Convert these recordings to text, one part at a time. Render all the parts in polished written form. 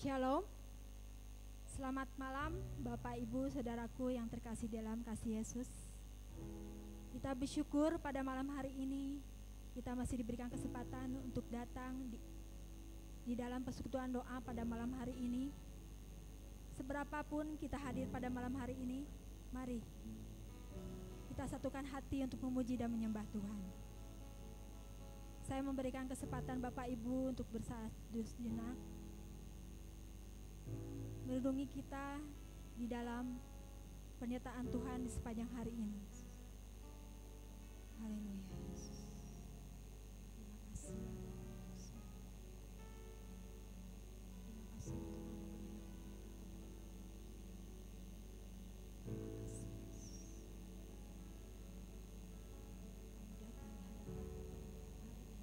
Shalom, selamat malam Bapak Ibu Saudaraku yang terkasih dalam kasih Yesus. Kita bersyukur pada malam hari ini kita masih diberikan kesempatan untuk datang di dalam persekutuan doa pada malam hari ini. Seberapapun kita hadir pada malam hari ini, mari kita satukan hati untuk memuji dan menyembah Tuhan. Saya memberikan kesempatan Bapak Ibu untuk bersatu sejenak, melindungi kita di dalam penyertaan Tuhan di sepanjang hari ini. Haleluya Yesus. Terima kasih. Terima kasih Tuhan. Terima kasih Yesus. Kami datang di hadapan hari ini.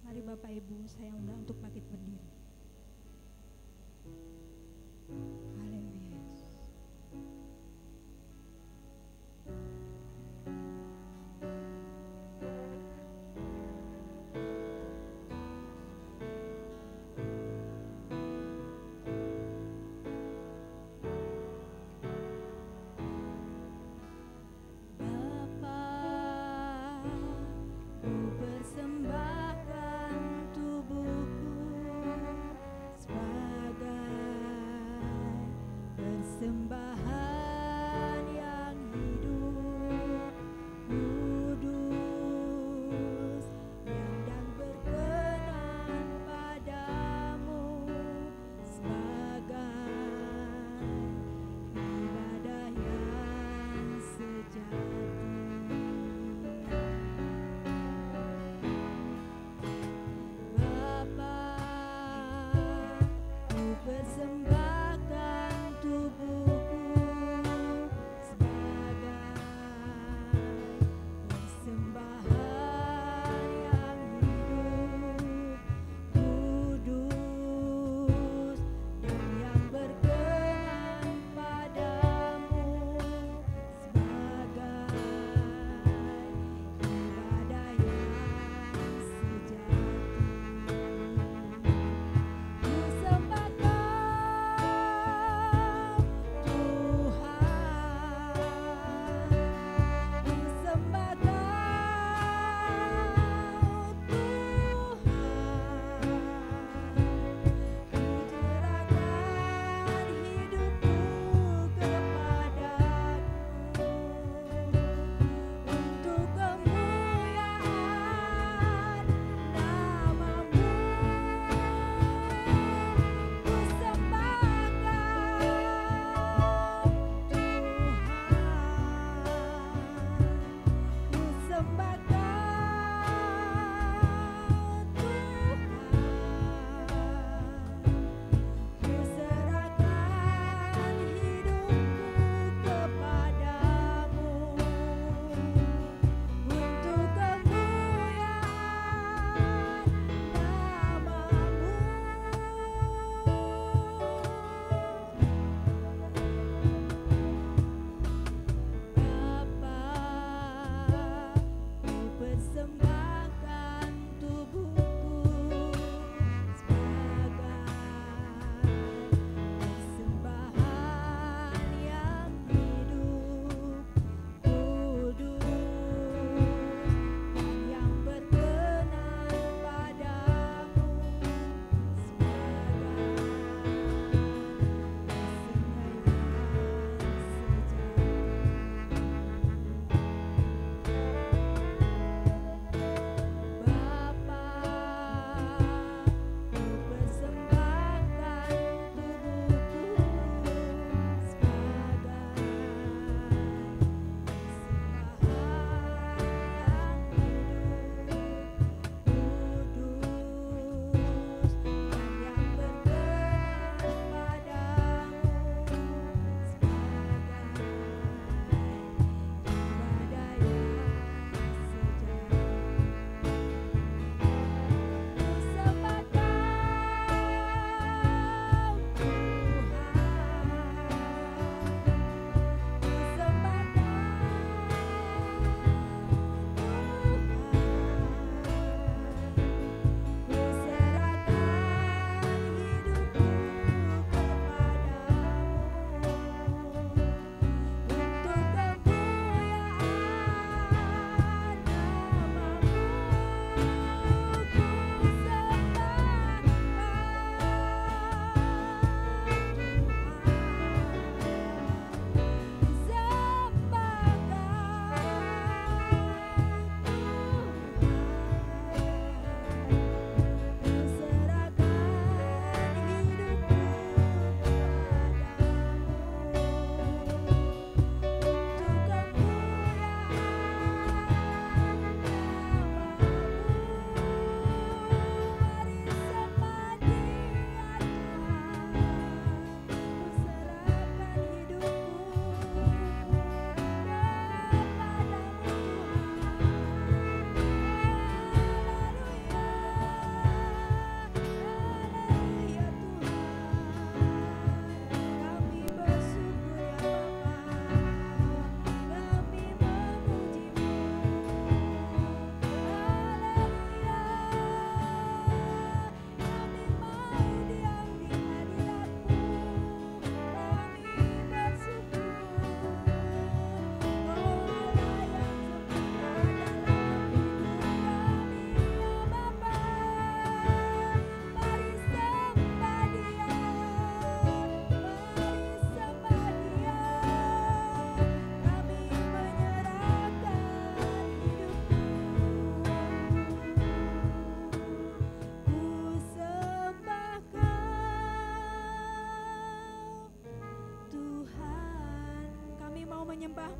Mari Bapak Ibu, saya undang untuk bangkit berdiri. Haleluya Yesus. Bapa, ku persembahkan tubuhku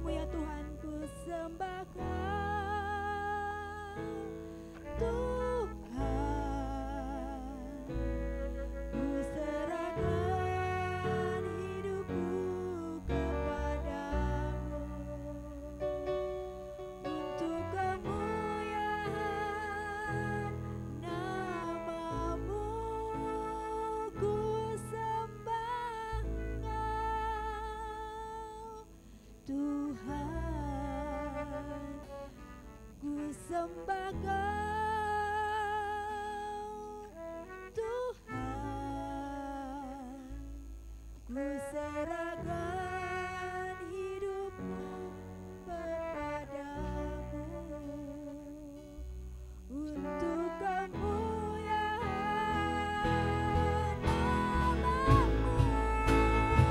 hidupmu ya Tuhan, ku sembah Kau Tuhan, ku serahkan hidupku kepadamu untuk kemuliaan namamu, ku sembah Kau Tuhan, ku sembah Kau Tuhan, ku serahkan hidupku kepadamu untuk kemuliaan namamu, ku sembah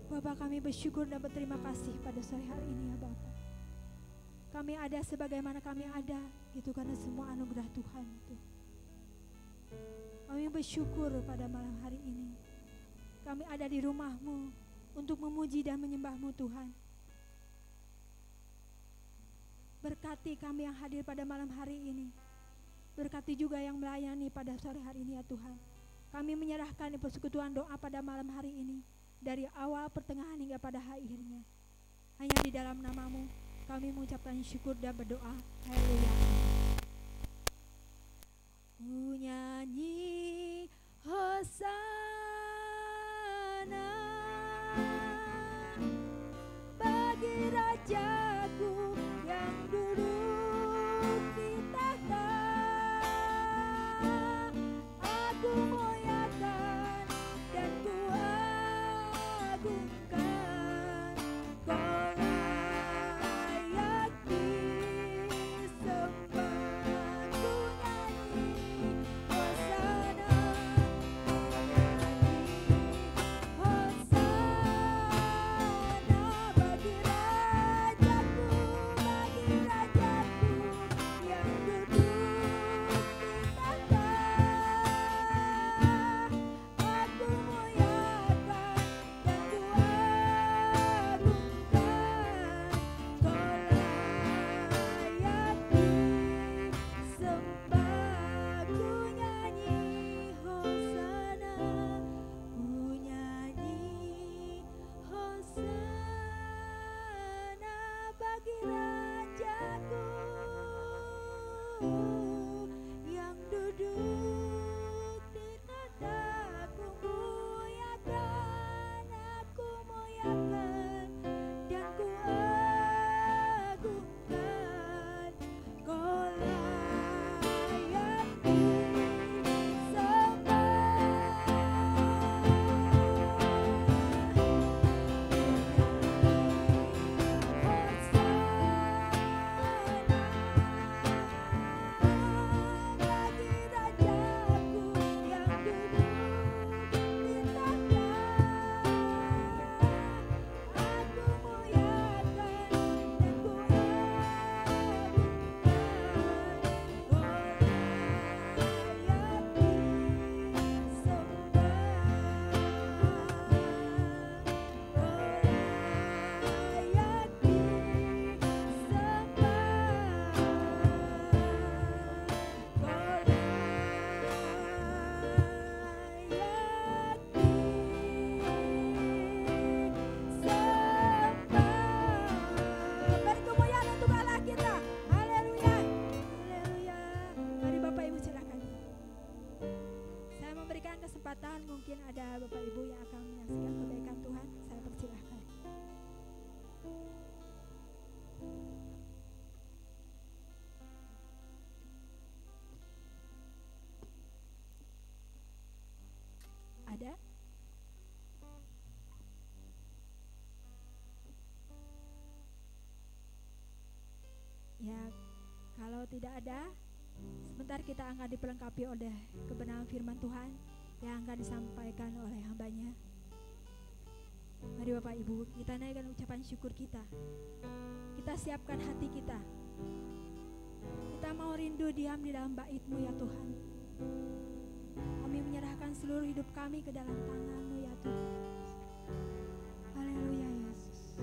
Kau Bapa, kami bersyukur dan berterima kasih pada sore hari ini ya Bapa. Kami ada sebagaimana kami ada, itu karena semua anugerah Tuhan itu. Kami bersyukur pada malam hari ini. Kami ada di rumah-Mu untuk memuji dan menyembah-Mu Tuhan. Berkati kami yang hadir pada malam hari ini. Berkati juga yang melayani pada sore hari ini ya Tuhan. Kami menyerahkan persekutuan doa pada malam hari ini, dari awal, pertengahan hingga pada akhirnya. Hanya di dalam nama-Mu kami mengucapkan syukur dan berdoa. Haleluya. Ku nyanyi Hosana bagi Rajaku yang duduk di tahta. Aku muliakan dan ku agungkan, Kau layak disembah. Ku nyanyi Hosana, bagi Rajaku yang duduk di tahta. Aku muliakan dan ku agungkan, Kau layak disembah. Mungkin ada Bapak Ibu yang akan menyaksikan kebaikan Tuhan, saya persilahkan. Ada? Ya, kalau tidak ada, sebentar kita akan diperlengkapi oleh kebenaran firman Tuhan yang akan disampaikan oleh hambanya. Mari Bapak Ibu, kita naikkan ucapan syukur kita. Kita siapkan hati kita. Kita mau rindu diam di dalam bait-Mu ya Tuhan. Kami menyerahkan seluruh hidup kami ke dalam tangan-Mu ya Tuhan. Haleluya Yesus.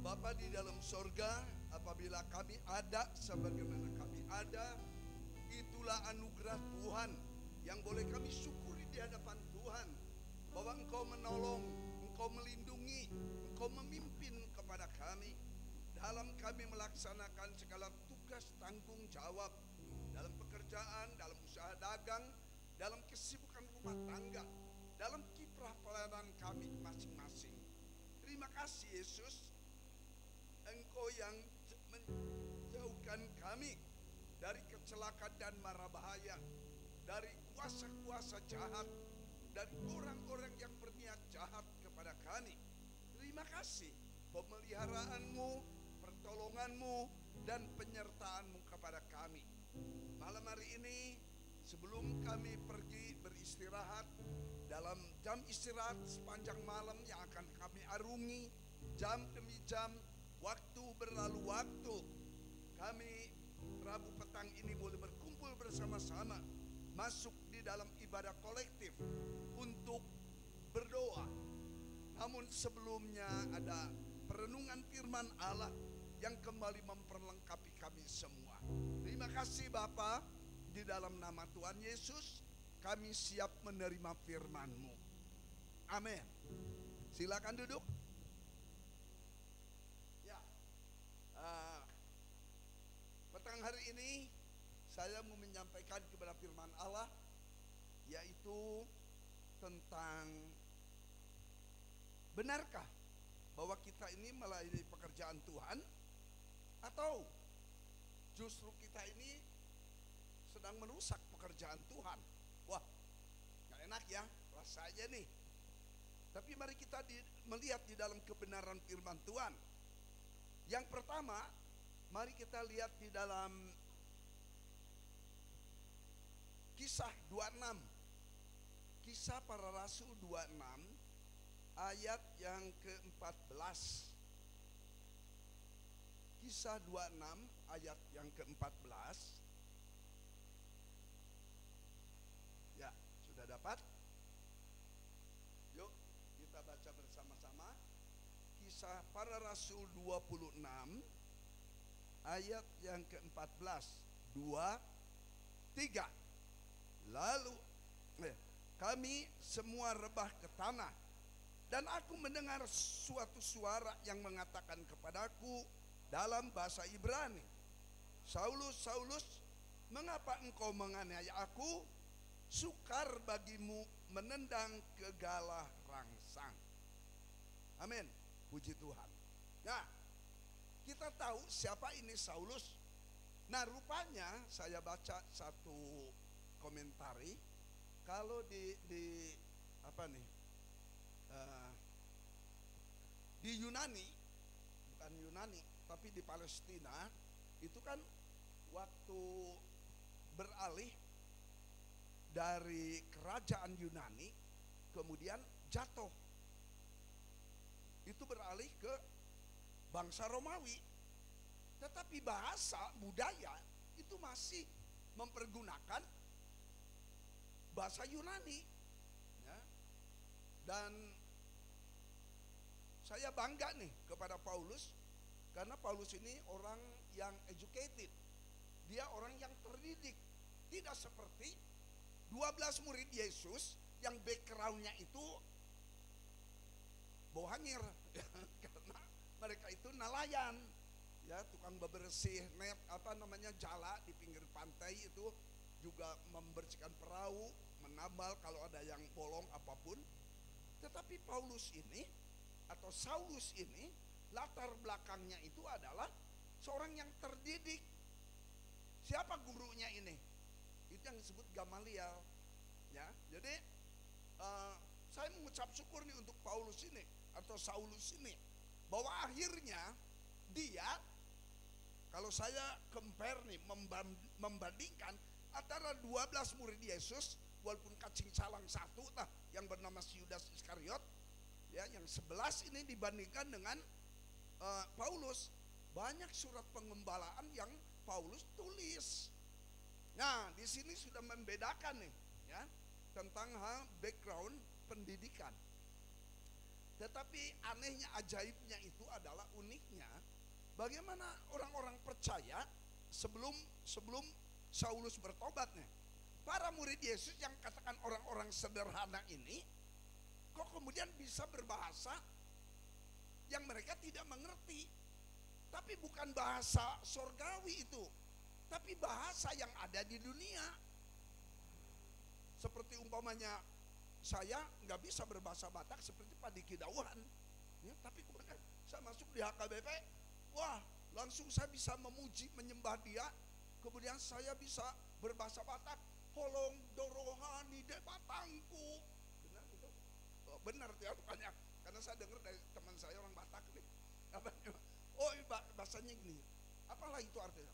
Bapa di dalam sorga, apabila kami ada sebagaimana kami ada, itulah anugerah Tuhan yang boleh kami syukuri di hadapan Tuhan, bahwa Engkau menolong, Engkau melindungi, Engkau memimpin kepada kami dalam kami melaksanakan segala tugas tanggung jawab dalam pekerjaan, dalam usaha dagang, dalam kesibukan rumah tangga, dalam kiprah pelayanan kami masing-masing. Terima kasih Yesus, Engkau yang menjauhkan kami dari kecelakaan dan mara bahaya, dari kuasa-kuasa jahat, dari orang-orang yang berniat jahat kepada kami. Terima kasih pemeliharaanmu, pertolonganmu, dan penyertaanmu kepada kami. Malam hari ini, sebelum kami pergi beristirahat, dalam jam istirahat sepanjang malam yang akan kami arungi, jam demi jam, waktu berlalu waktu, kami Rabu petang ini boleh berkumpul bersama-sama, masuk di dalam ibadah kolektif untuk berdoa. Namun sebelumnya ada perenungan firman Allah yang kembali memperlengkapi kami semua. Terima kasih Bapa, di dalam nama Tuhan Yesus kami siap menerima firman-Mu. Amin. Silakan duduk. Petang hari ini saya mau menyampaikan kepada firman Allah, yaitu tentang benarkah bahwa kita ini melayani pekerjaan Tuhan, atau justru kita ini sedang merusak pekerjaan Tuhan. Wah, gak enak ya rasanya nih. Tapi mari kita melihat di dalam kebenaran firman Tuhan. Yang pertama, mari kita lihat di dalam Kisah 26. Kisah Para Rasul 26 ayat yang ke-14. Kisah 26 ayat yang ke-14. Ya, sudah dapat? Kisah Para Rasul 26 ayat yang ke-14. 2, 3. Lalu kami semua rebah ke tanah, dan aku mendengar suatu suara yang mengatakan kepadaku dalam bahasa Ibrani, Saulus, Saulus, mengapa engkau menganiaya aku? Sukar bagimu menendang kegalah rangsang. Amin, puji Tuhan. Nah, kita tahu siapa ini Saulus. Nah, rupanya saya baca satu komentari, kalau di di Yunani, bukan Yunani tapi di Palestina, itu kan waktu beralih dari kerajaan Yunani kemudian jatuh, itu beralih ke bangsa Romawi, tetapi bahasa budaya itu masih mempergunakan bahasa Yunani, ya. Dan saya bangga nih kepada Paulus, karena Paulus ini orang yang educated, dia orang yang terdidik, tidak seperti 12 murid Yesus yang backgroundnya itu bohangir karena mereka itu nelayan, ya, tukang bebersih net jala di pinggir pantai, itu juga membersihkan perahu, menambal kalau ada yang bolong apapun. Tetapi Paulus ini atau Saulus ini latar belakangnya itu adalah seorang yang terdidik. Siapa gurunya ini? Itu yang disebut Gamaliel, ya. Jadi saya mengucap syukur nih untuk Paulus ini atau Saulus ini, bahwa akhirnya dia, kalau saya compare nih, membandingkan antara 12 murid Yesus, walaupun kacing calang satu yang bernama Yudas Iskariot, ya, yang 11 ini dibandingkan dengan Paulus, banyak surat pengembalaan yang Paulus tulis. Nah, di sini sudah membedakan nih, ya, tentang hal background pendidikan. Tetapi anehnya, ajaibnya itu adalah uniknya, bagaimana orang-orang percaya sebelum Saulus bertobat nih, para murid Yesus yang katakan orang-orang sederhana ini, kok kemudian bisa berbahasa yang mereka tidak mengerti. Tapi bukan bahasa sorgawi itu, tapi bahasa yang ada di dunia. Seperti umpamanya saya nggak bisa berbahasa Batak seperti Pak Diki Dauhan, ya, tapi kemudian saya masuk di HKBP, wah, langsung saya bisa memuji, menyembah dia. Kemudian saya bisa berbahasa Batak, holong dorohani de batangku. Benar itu? Oh, benar ya, banyak. Karena saya dengar dari teman saya orang Batak nih. Oh, bahasanya gini. Apalah itu artinya?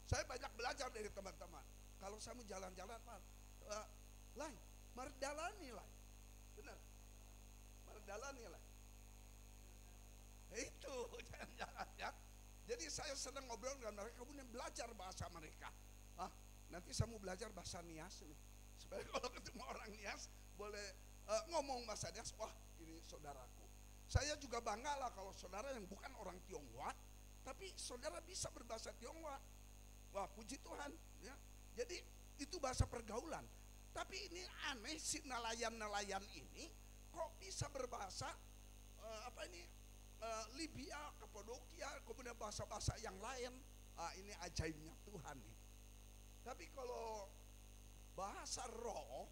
Saya banyak belajar dari teman-teman. Kalau saya mau jalan-jalan, Lai, mardalani Lai. Benar. Mardalani Lai. Itu jangan-jangan, ya. Jadi saya sedang ngobrol dengan mereka, kemudian belajar bahasa mereka. Nanti saya mau belajar bahasa Nias nih, supaya kalau ketemu orang Nias boleh ngomong bahasa Nias. Wah, ini saudaraku. Saya juga bangga lah kalau saudara yang bukan orang Tionghoa, tapi saudara bisa berbahasa Tionghoa. Wah, puji Tuhan, ya. Jadi itu bahasa pergaulan. Tapi ini aneh, si nelayan-nelayan ini kok bisa berbahasa Libya, Kapadokia, kemudian bahasa-bahasa yang lain. Ini ajaibnya Tuhan nih. Tapi kalau bahasa roh,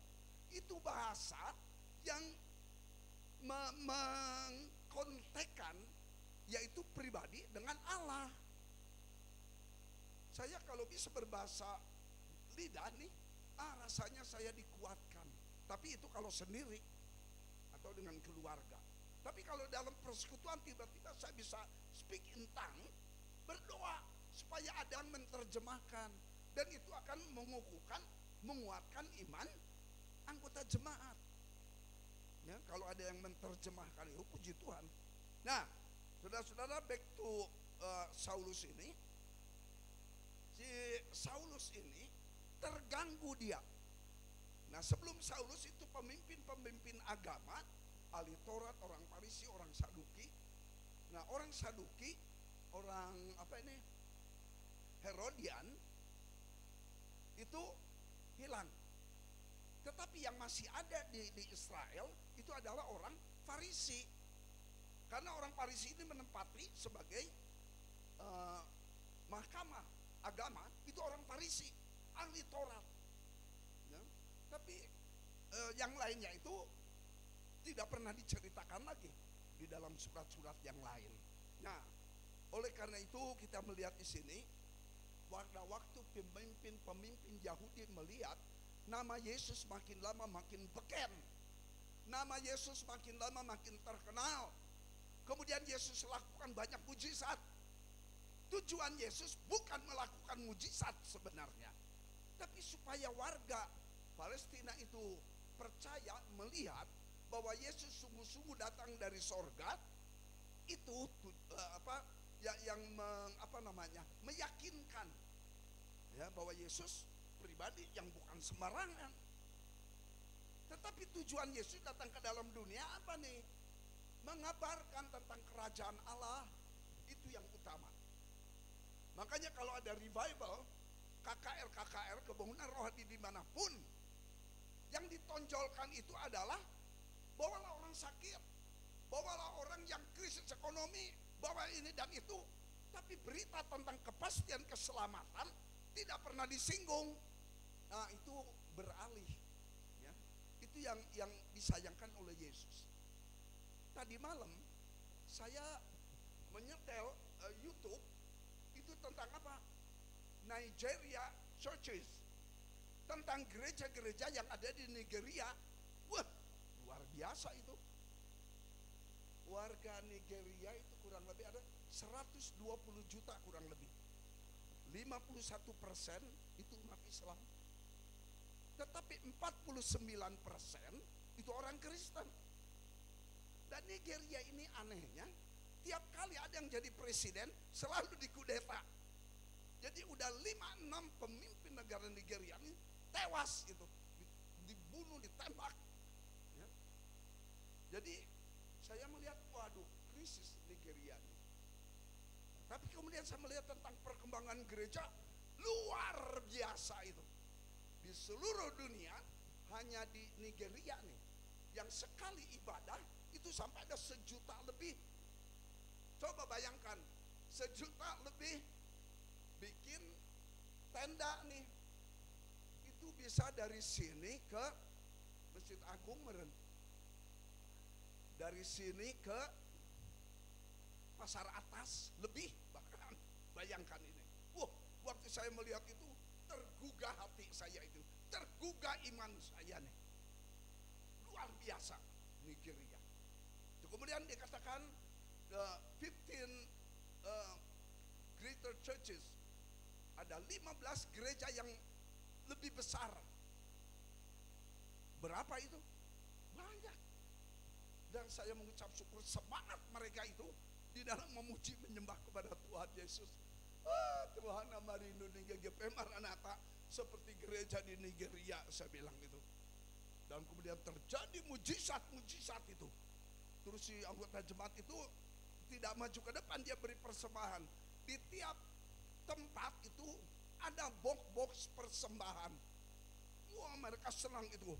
itu bahasa yang mengkontekkan, yaitu pribadi dengan Allah. Saya kalau bisa berbahasa lidah nih, rasanya saya dikuatkan. Tapi itu kalau sendiri atau dengan keluarga. Tapi kalau dalam persekutuan tiba-tiba saya bisa speak in tongue, berdoa supaya ada yang menerjemahkan, dan itu akan menguatkan iman anggota jemaat. Ya, kalau ada yang menerjemahkan itu, puji Tuhan. Nah, saudara-saudara, back to Saulus ini. Si Saulus ini terganggu dia. Nah, sebelum Saulus itu pemimpin-pemimpin agama, ahli Taurat, orang Farisi, orang Saduki, Nah, orang Saduki, orang apa ini, Herodian itu hilang. Tetapi yang masih ada di Israel itu adalah orang Farisi. Karena orang Farisi ini menempati sebagai mahkamah agama, itu orang Farisi, ahli Taurat. Ya. Tapi yang lainnya itu tidak pernah diceritakan lagi di dalam surat-surat yang lain. Nah, oleh karena itu kita melihat di sini, pada waktu pemimpin Yahudi melihat nama Yesus makin lama makin beken, nama Yesus makin lama makin terkenal, kemudian Yesus lakukan banyak mujizat. Tujuan Yesus bukan melakukan mujizat sebenarnya, tapi supaya warga Palestina itu percaya, melihat bahwa Yesus sungguh-sungguh datang dari sorga. Itu meyakinkan ya bahwa Yesus pribadi yang bukan sembarangan. Tetapi tujuan Yesus datang ke dalam dunia apa nih? Mengabarkan tentang kerajaan Allah, itu yang utama. Makanya kalau ada revival, KKR kebangunan rohani dimanapun, yang ditonjolkan itu adalah bawalah orang sakit, bawalah orang yang krisis ekonomi, bawa ini dan itu. Tapi berita tentang kepastian keselamatan tidak pernah disinggung. Nah, itu beralih ya. Itu yang disayangkan oleh Yesus. Tadi malam saya menyetel YouTube itu tentang apa? Nigeria churches, tentang gereja-gereja yang ada di Nigeria. Wah, luar biasa itu. Warga Nigeria itu kurang lebih ada 120 juta kurang lebih. 51% itu umat Islam. Tetapi 49% itu orang Kristen. Dan Nigeria ini anehnya, tiap kali ada yang jadi presiden selalu dikudeta. Jadi udah 5-6 pemimpin negara Nigeria ini tewas itu, dibunuh, ditembak. Ya. Jadi saya melihat, waduh, krisis Nigeria ini. Tapi kemudian saya melihat tentang perkembangan gereja luar biasa itu. Di seluruh dunia, hanya di Nigeria nih, yang sekali ibadah itu sampai ada 1 juta lebih. Coba bayangkan, 1 juta lebih bikin tenda nih. Itu bisa dari sini ke Masjid Agung meren. Dari sini ke Pasar Atas lebih bahkan. Bayangkan ini. Wah, waktu saya melihat itu tergugah hati saya itu, tergugah iman saya nih. Luar biasa Nigeria. Kemudian dikatakan 15 greater churches, ada 15 gereja yang lebih besar. Berapa itu? Banyak. Dan saya mengucap syukur semangat mereka itu di dalam memuji menyembah kepada Tuhan Yesus. Tuhan amarindu GGP Maranatha seperti gereja di Nigeria, saya bilang itu. Dan kemudian terjadi mujizat-mujizat itu. Terus si anggota jemaat itu tidak maju ke depan, dia beri persembahan. Di tiap tempat itu ada box-box persembahan. Wah, mereka senang itu.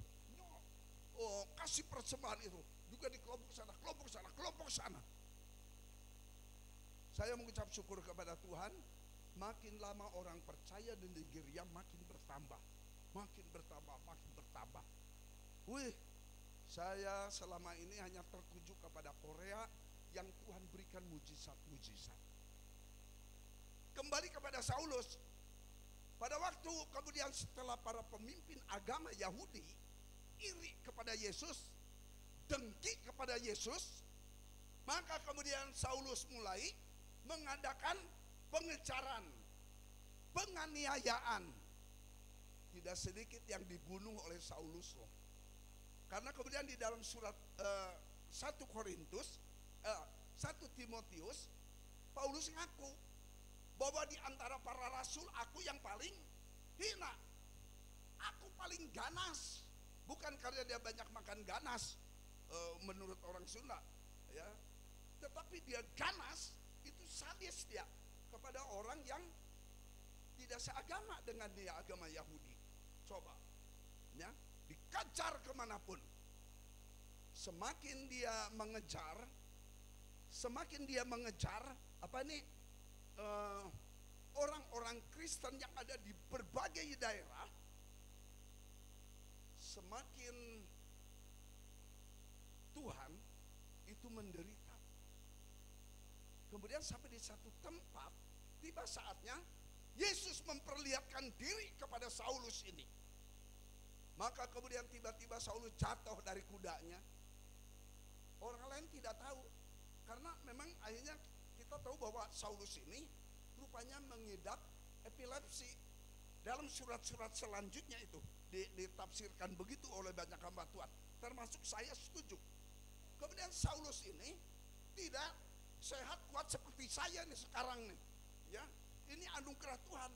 Oh, kasih persembahan itu. Juga di kelompok sana, kelompok sana, kelompok sana. Saya mengucap syukur kepada Tuhan, makin lama orang percaya di Nigeria makin bertambah. Makin bertambah, makin bertambah. Wih, saya selama ini hanya tertuju kepada Korea yang Tuhan berikan mujizat-mujizat. Kembali kepada Saulus. Pada waktu kemudian setelah para pemimpin agama Yahudi iri kepada Yesus, dengki kepada Yesus, maka kemudian Saulus mulai mengadakan pengejaran, penganiayaan. Tidak sedikit yang dibunuh oleh Saulus loh. Karena kemudian di dalam surat 1 Timotius, Paulus ngaku bahwa di antara para rasul aku yang paling hina. Aku paling ganas. Bukan karena dia banyak makan ganas, menurut orang Sunda, ya. tetapi dia ganas, itu sadis dia kepada orang yang tidak seagama dengan dia, agama Yahudi. Coba, ya, dikejar kemanapun. Semakin dia mengejar, orang-orang Kristen yang ada di berbagai daerah, semakin Tuhan itu menderita. Kemudian sampai di satu tempat, tiba saatnya Yesus memperlihatkan diri kepada Saulus ini. Maka kemudian tiba-tiba Saulus jatuh dari kudanya. Orang lain tidak tahu, karena memang akhirnya kita tahu bahwa Saulus ini rupanya mengidap epilepsi. Dalam surat-surat selanjutnya itu ditafsirkan begitu oleh banyak hamba Tuhan, termasuk saya setuju. Kemudian Saulus ini tidak sehat kuat seperti saya nih sekarang nih, ya. Ini anugerah Tuhan.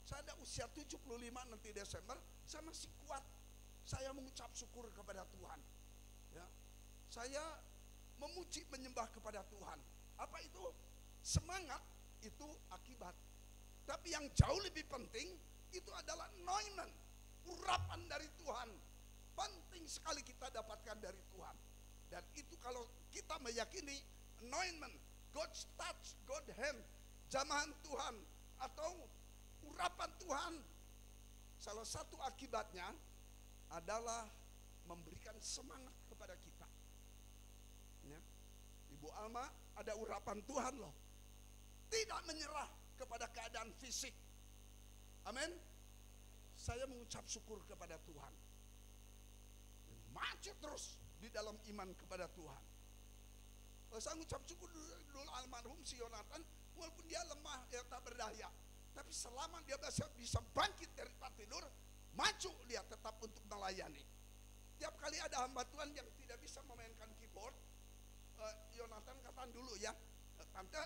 Saya ada usia 75 nanti Desember, saya masih kuat. Saya mengucap syukur kepada Tuhan, ya. Saya memuji menyembah kepada Tuhan. Apa itu? Semangat itu akibat. Tapi yang jauh lebih penting itu adalah anointment, urapan dari Tuhan. Penting sekali kita dapatkan dari Tuhan. Dan itu kalau kita meyakini anointment, God's touch, God's hand, jamahan Tuhan atau urapan Tuhan, salah satu akibatnya adalah memberikan semangat kepada kita, ya. Ibu Alma, ada urapan Tuhan loh, tidak menyerah kepada keadaan fisik. Amin. Saya mengucap syukur kepada Tuhan, maju terus di dalam iman kepada Tuhan. Saya mengucap syukur dulu almarhum si Yonatan, walaupun dia lemah, dia tak berdaya, tapi selama dia bisa bangkit dari tempat tidur, maju dia tetap untuk melayani. Tiap kali ada hamba Tuhan yang tidak bisa memainkan keyboard, Yonatan katakan dulu, ya, tante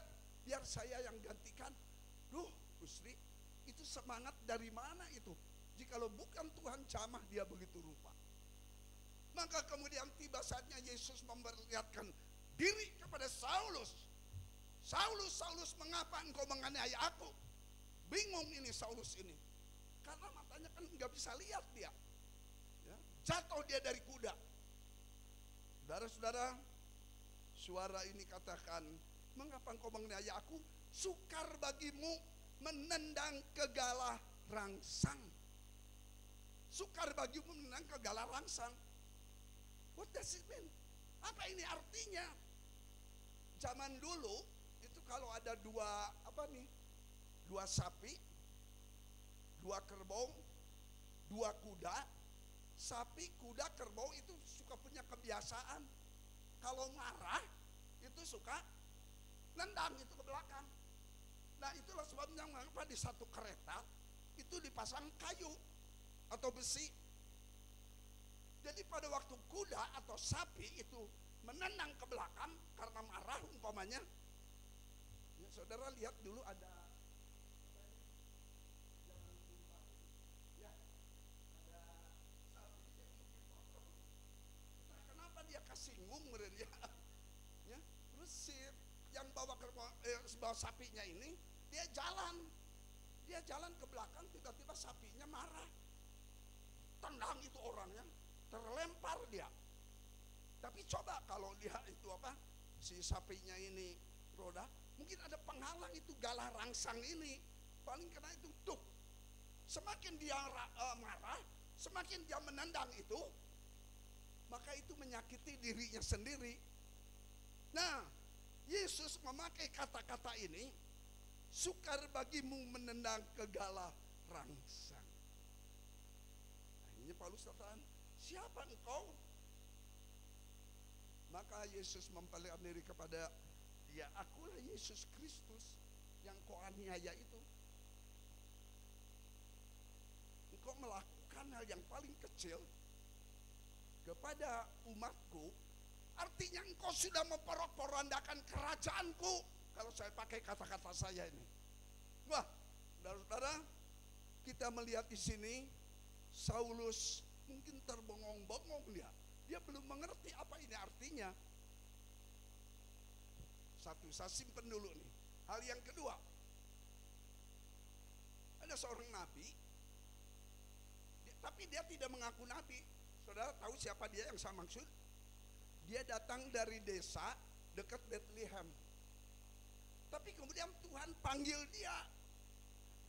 biar saya yang gantikan. Duh, Gusri, itu semangat dari mana itu? Jikalau bukan Tuhan jamah dia begitu rupa. Maka kemudian tiba saatnya Yesus memperlihatkan diri kepada Saulus. Saulus, Saulus, mengapa engkau menganiaya aku? Bingung ini Saulus ini, karena matanya kan nggak bisa lihat dia, ya. Jatuh dia dari kuda. Saudara-saudara, suara ini katakan, mengapa engkau menganiaya aku? Sukar bagimu menendang kegalah rangsang. Sukar bagimu menendang kegalah rangsang. What does it mean? Apa ini artinya? Zaman dulu itu kalau ada dua sapi, dua kerbau, dua kuda. Sapi, kuda, kerbau itu suka punya kebiasaan, kalau marah itu suka nendang itu ke belakang. Nah, itulah sebabnya mengapa di satu kereta itu dipasang kayu atau besi. Jadi pada waktu kuda atau sapi itu menendang ke belakang karena marah umpamanya, ya, saudara lihat dulu ada kenapa dia kasih ngumren, ya. Ya, terus si yang bawa sapinya ini dia jalan ke belakang, tiba-tiba sapinya marah, tendang itu orangnya, terlempar dia. Tapi coba kalau lihat itu si sapinya ini roda, mungkin ada penghalang itu galah rangsang ini, paling kena itu tuh. Semakin dia marah, semakin dia menendang itu, maka itu menyakiti dirinya sendiri. Nah, Yesus memakai kata-kata ini, sukar bagimu menendang kegalah rangsang. Nah, ini Paulus katakan, siapa engkau? Maka Yesus memperlihatkan diri kepada dia, akulah Yesus Kristus yang kau aniaya itu. Engkau melakukan hal yang paling kecil kepada umatku, artinya engkau sudah memporak-porandakan kerajaanku. Kalau saya pakai kata-kata saya ini, wah, saudara-saudara, kita melihat di sini Saulus mungkin terbengong-bengong dia belum mengerti apa ini artinya. Satu, saya simpen dulu nih. Hal yang kedua, ada seorang nabi, tapi dia tidak mengaku nabi. Saudara tahu siapa dia yang saya maksud? Dia datang dari desa dekat Bethlehem. Tapi kemudian Tuhan panggil dia,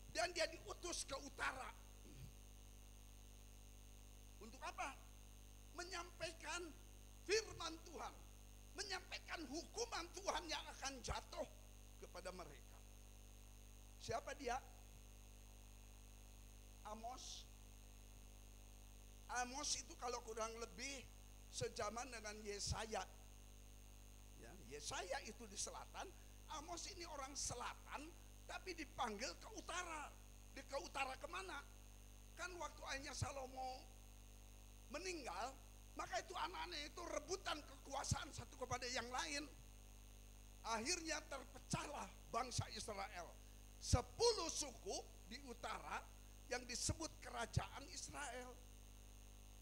dan dia diutus ke utara. Untuk apa? Menyampaikan firman Tuhan, menyampaikan hukuman Tuhan yang akan jatuh kepada mereka. Siapa dia? Amos. Amos itu kalau kurang lebih sejaman dengan Yesaya. Ya, Yesaya itu di selatan, Amos ini orang selatan, tapi dipanggil ke utara. Ke utara kemana? Kan waktu ayahnya Salomo meninggal, maka itu anak-anaknya itu rebutan kekuasaan satu kepada yang lain. Akhirnya terpecahlah bangsa Israel. 10 suku di utara yang disebut kerajaan Israel.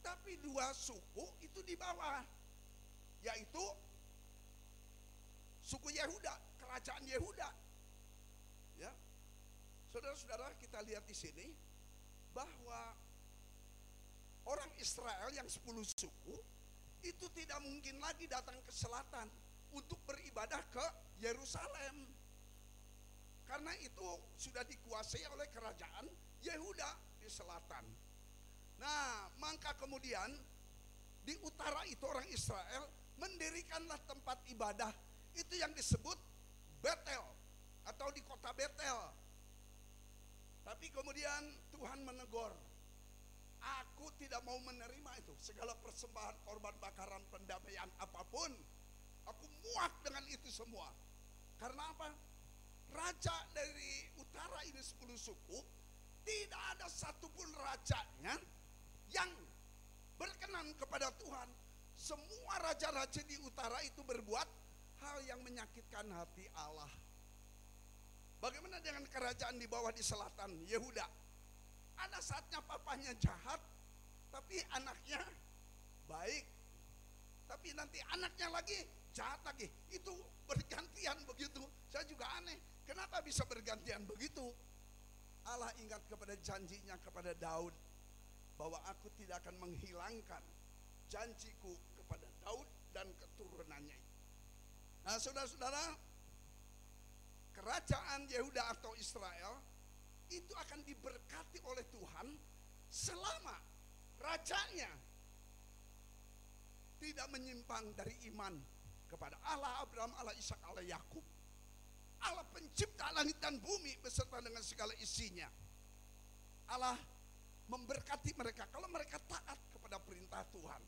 Tapi 2 suku itu di bawah, yaitu suku Yehuda, kerajaan Yehuda. Ya, saudara-saudara, kita lihat di sini bahwa orang Israel yang 10 suku itu tidak mungkin lagi datang ke selatan untuk beribadah ke Yerusalem, karena itu sudah dikuasai oleh kerajaan Yehuda di selatan. Nah, maka kemudian di utara itu orang Israel mendirikanlah tempat ibadah, itu yang disebut Betel atau di kota Betel. Tapi kemudian Tuhan menegur, aku tidak mau menerima itu. Segala persembahan korban bakaran pendamaian apapun, aku muak dengan itu semua. Karena apa? Raja dari utara ini 10 suku, tidak ada satupun rajanya yang berkenan kepada Tuhan. Semua raja-raja di utara itu berbuat hal yang menyakitkan hati Allah. Bagaimana dengan kerajaan di bawah di selatan, Yehuda? Ada saatnya papanya jahat, tapi anaknya baik. Tapi nanti anaknya lagi jahat lagi. Itu bergantian begitu. Saya juga aneh, kenapa bisa bergantian begitu? Allah ingat kepada janjinya kepada Daud, bahwa aku tidak akan menghilangkan janjiku kepada Daud dan keturunannya. Nah, saudara-saudara, kerajaan Yehuda atau Israel itu akan diberkati oleh Tuhan selama rajanya tidak menyimpang dari iman kepada Allah Abraham, Allah Ishak, Allah Yakub, Allah pencipta langit dan bumi beserta dengan segala isinya. Allah memberkati mereka kalau mereka taat kepada perintah Tuhan.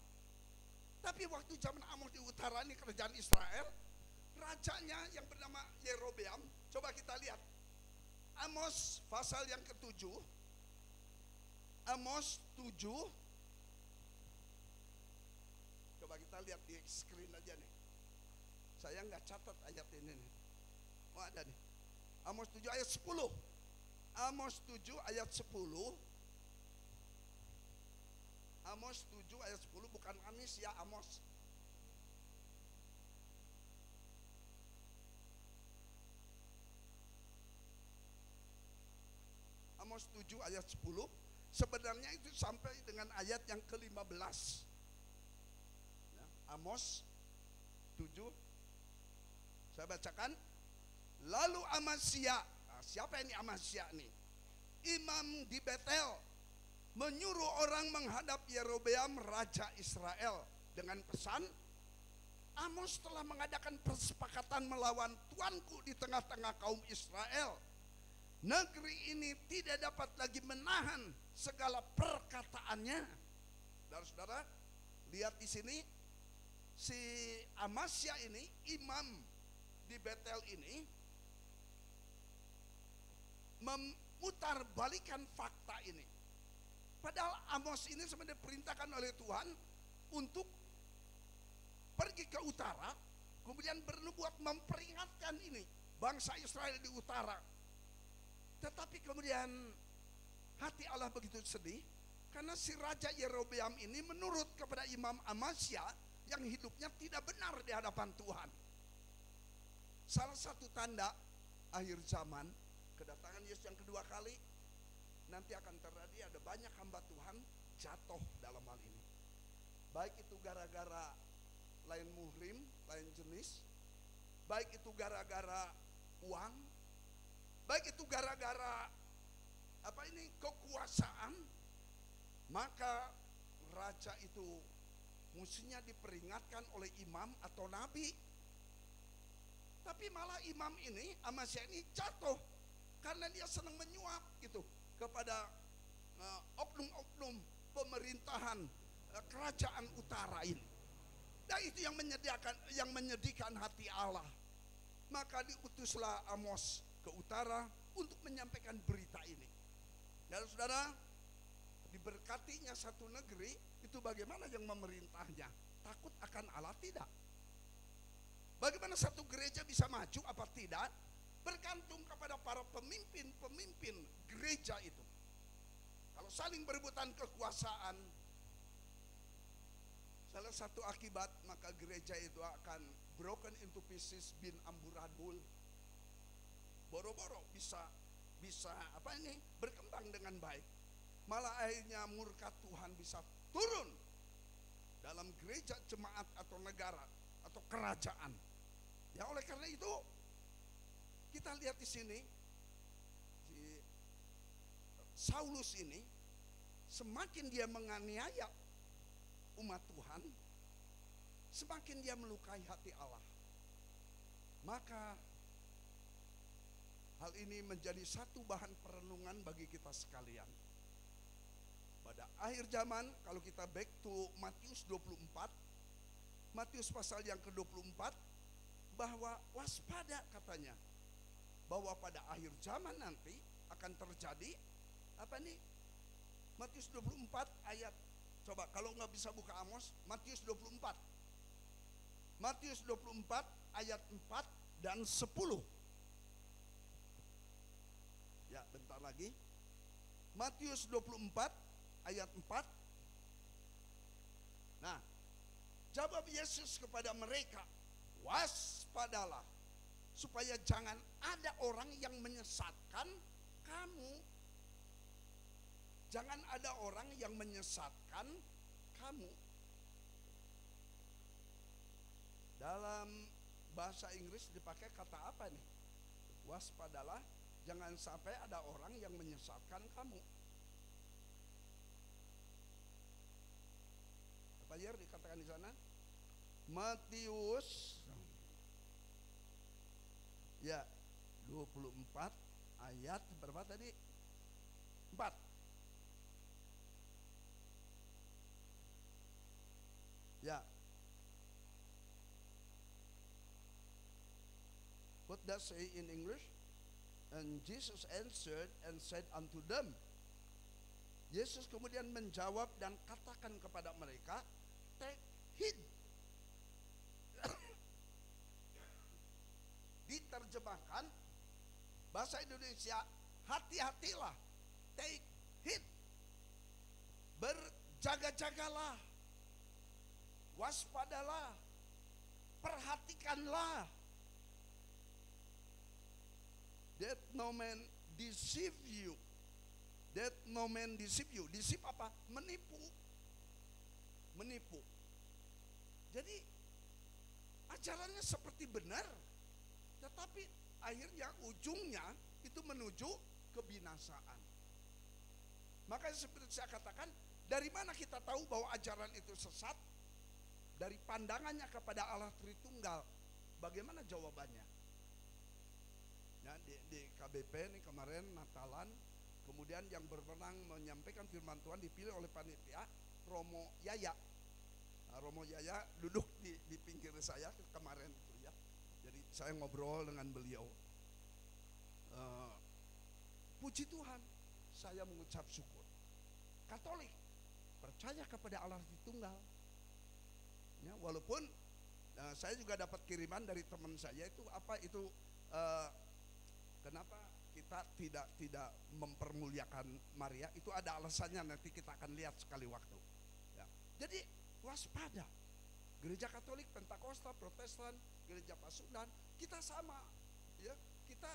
Tapi waktu zaman Amos di utara ini kerajaan Israel, rajanya yang bernama Yerobeam. Coba kita lihat Amos pasal yang ke-7. Amos 7. Coba kita lihat di screen aja nih. Saya nggak catat ayat ini nih. Oh, ada nih. Amos 7 ayat 10. Amos 7 ayat 10. Amos 7 ayat 10, bukan Amis ya, Amos. Amos 7 ayat 10, sebenarnya itu sampai dengan ayat yang ke-15. Ya, Amos 7, saya bacakan. Lalu Amasya, nah, siapa ini Amasya nih? Imam di Betel menyuruh orang menghadap Yerobeam raja Israel dengan pesan, Amos telah mengadakan persepakatan melawan tuanku di tengah-tengah kaum Israel. Negeri ini tidak dapat lagi menahan segala perkataannya. Saudara-saudara, lihat di sini si Amasya ini, imam di Betel ini, memutarbalikan fakta ini. Padahal Amos ini sebenarnya diperintahkan oleh Tuhan untuk pergi ke utara, kemudian bernubuat memperingatkan ini bangsa Israel di utara. Tetapi kemudian hati Allah begitu sedih karena si Raja Yerobeam ini menurut kepada Imam Amasya yang hidupnya tidak benar di hadapan Tuhan. salah satu tanda akhir zaman, kedatangan Yesus yang kedua kali, nanti akan terjadi ada banyak hamba Tuhan jatuh dalam hal ini. Baik itu gara-gara lain muhrim, lain jenis, baik itu gara-gara uang, baik itu gara-gara kekuasaan, maka raja itu mestinya diperingatkan oleh imam atau nabi. Tapi malah imam ini sama saya ini jatuh karena dia senang menyuap gitu kepada oknum-oknum pemerintahan kerajaan utara ini. Dan itu yang menyedihkan hati Allah. Maka diutuslah Amos ke utara untuk menyampaikan berita ini. Dan saudara, diberkatinya satu negeri itu bagaimana yang memerintahnya? Takut akan Allah tidak? Bagaimana satu gereja bisa maju apa tidak? Bergantung kepada para pemimpin gereja itu. Kalau saling berebutan kekuasaan, salah satu akibat maka gereja itu akan broken into pieces, bin amburadul. Boro-boro bisa berkembang dengan baik. Malah akhirnya murka Tuhan bisa turun dalam gereja, jemaat atau negara atau kerajaan. Ya oleh karena itu kita lihat di sini si Saulus ini semakin dia menganiaya umat Tuhan, semakin dia melukai hati Allah. Maka hal ini menjadi satu bahan perenungan bagi kita sekalian. Pada akhir zaman, kalau kita back to Matius 24, Matius pasal yang ke-24, bahwa waspada katanya, bahwa pada akhir zaman nanti akan terjadi Matius 24 ayat, coba kalau nggak bisa buka Amos, Matius 24. Matius 24 ayat 4 dan 10. Ya, bentar lagi. Matius 24 ayat 4. Nah, jawab Yesus kepada mereka, waspadalah supaya jangan ada orang yang menyesatkan kamu. Jangan ada orang yang menyesatkan kamu. Dalam bahasa Inggris dipakai kata apa nih? Waspadalah, jangan sampai ada orang yang menyesatkan kamu. Apa ya dikatakan di sana? Matius ya 24 ayat berapa tadi? 4. Ya. What does say in English? And Jesus answered and said unto them. Yesus kemudian menjawab dan katakan kepada mereka, take heed. Diterjemahkan bahasa Indonesia, hati-hatilah, take heed, berjaga-jagalah, waspadalah, perhatikanlah, that no man deceive you, that no man deceive you. Deceive apa? Menipu. Jadi ajarannya seperti benar, tetapi akhirnya ujungnya itu menuju kebinasaan. Makanya seperti saya katakan, dari mana kita tahu bahwa ajaran itu sesat? Dari pandangannya kepada Allah Tritunggal. Bagaimana jawabannya? Ya, di KBP ini kemarin Natalan, kemudian yang berwenang menyampaikan firman Tuhan dipilih oleh panitia Romo Yaya. Nah, Romo Yaya duduk di pinggir saya kemarin itu ya. Jadi saya ngobrol dengan beliau. Puji Tuhan, saya mengucap syukur. Katolik percaya kepada Allah Tritunggal. Ya, walaupun saya juga dapat kiriman dari teman saya itu kenapa kita tidak mempermuliakan Maria, itu ada alasannya, nanti kita akan lihat sekali waktu. Ya. Jadi waspada. Gereja Katolik, Pentakosta, Protestan gereja Pasundan, kita sama, ya, kita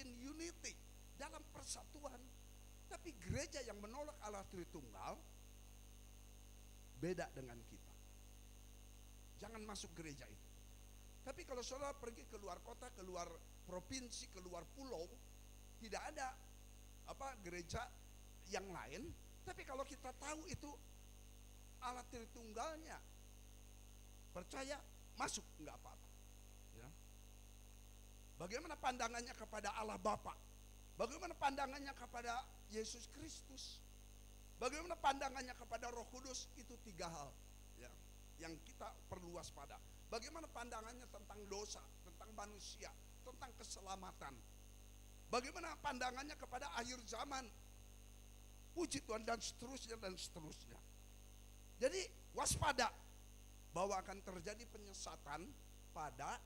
in unity, dalam persatuan. Tapi gereja yang menolak Allah Tritunggal beda dengan kita. Jangan masuk gereja itu. Tapi kalau saudara pergi keluar kota, keluar provinsi, keluar pulau, tidak ada gereja yang lain. Tapi kalau kita tahu itu Allah Tritunggalnya, percaya, masuk, nggak apa-apa. Ya. Bagaimana pandangannya kepada Allah Bapa? Bagaimana pandangannya kepada Yesus Kristus? Bagaimana pandangannya kepada Roh Kudus? Itu 3 hal, ya, yang kita perlu waspada. Bagaimana pandangannya tentang dosa, tentang manusia, tentang keselamatan. Bagaimana pandangannya kepada akhir zaman, puji Tuhan, dan seterusnya dan seterusnya. Jadi waspada bahwa akan terjadi penyesatan pada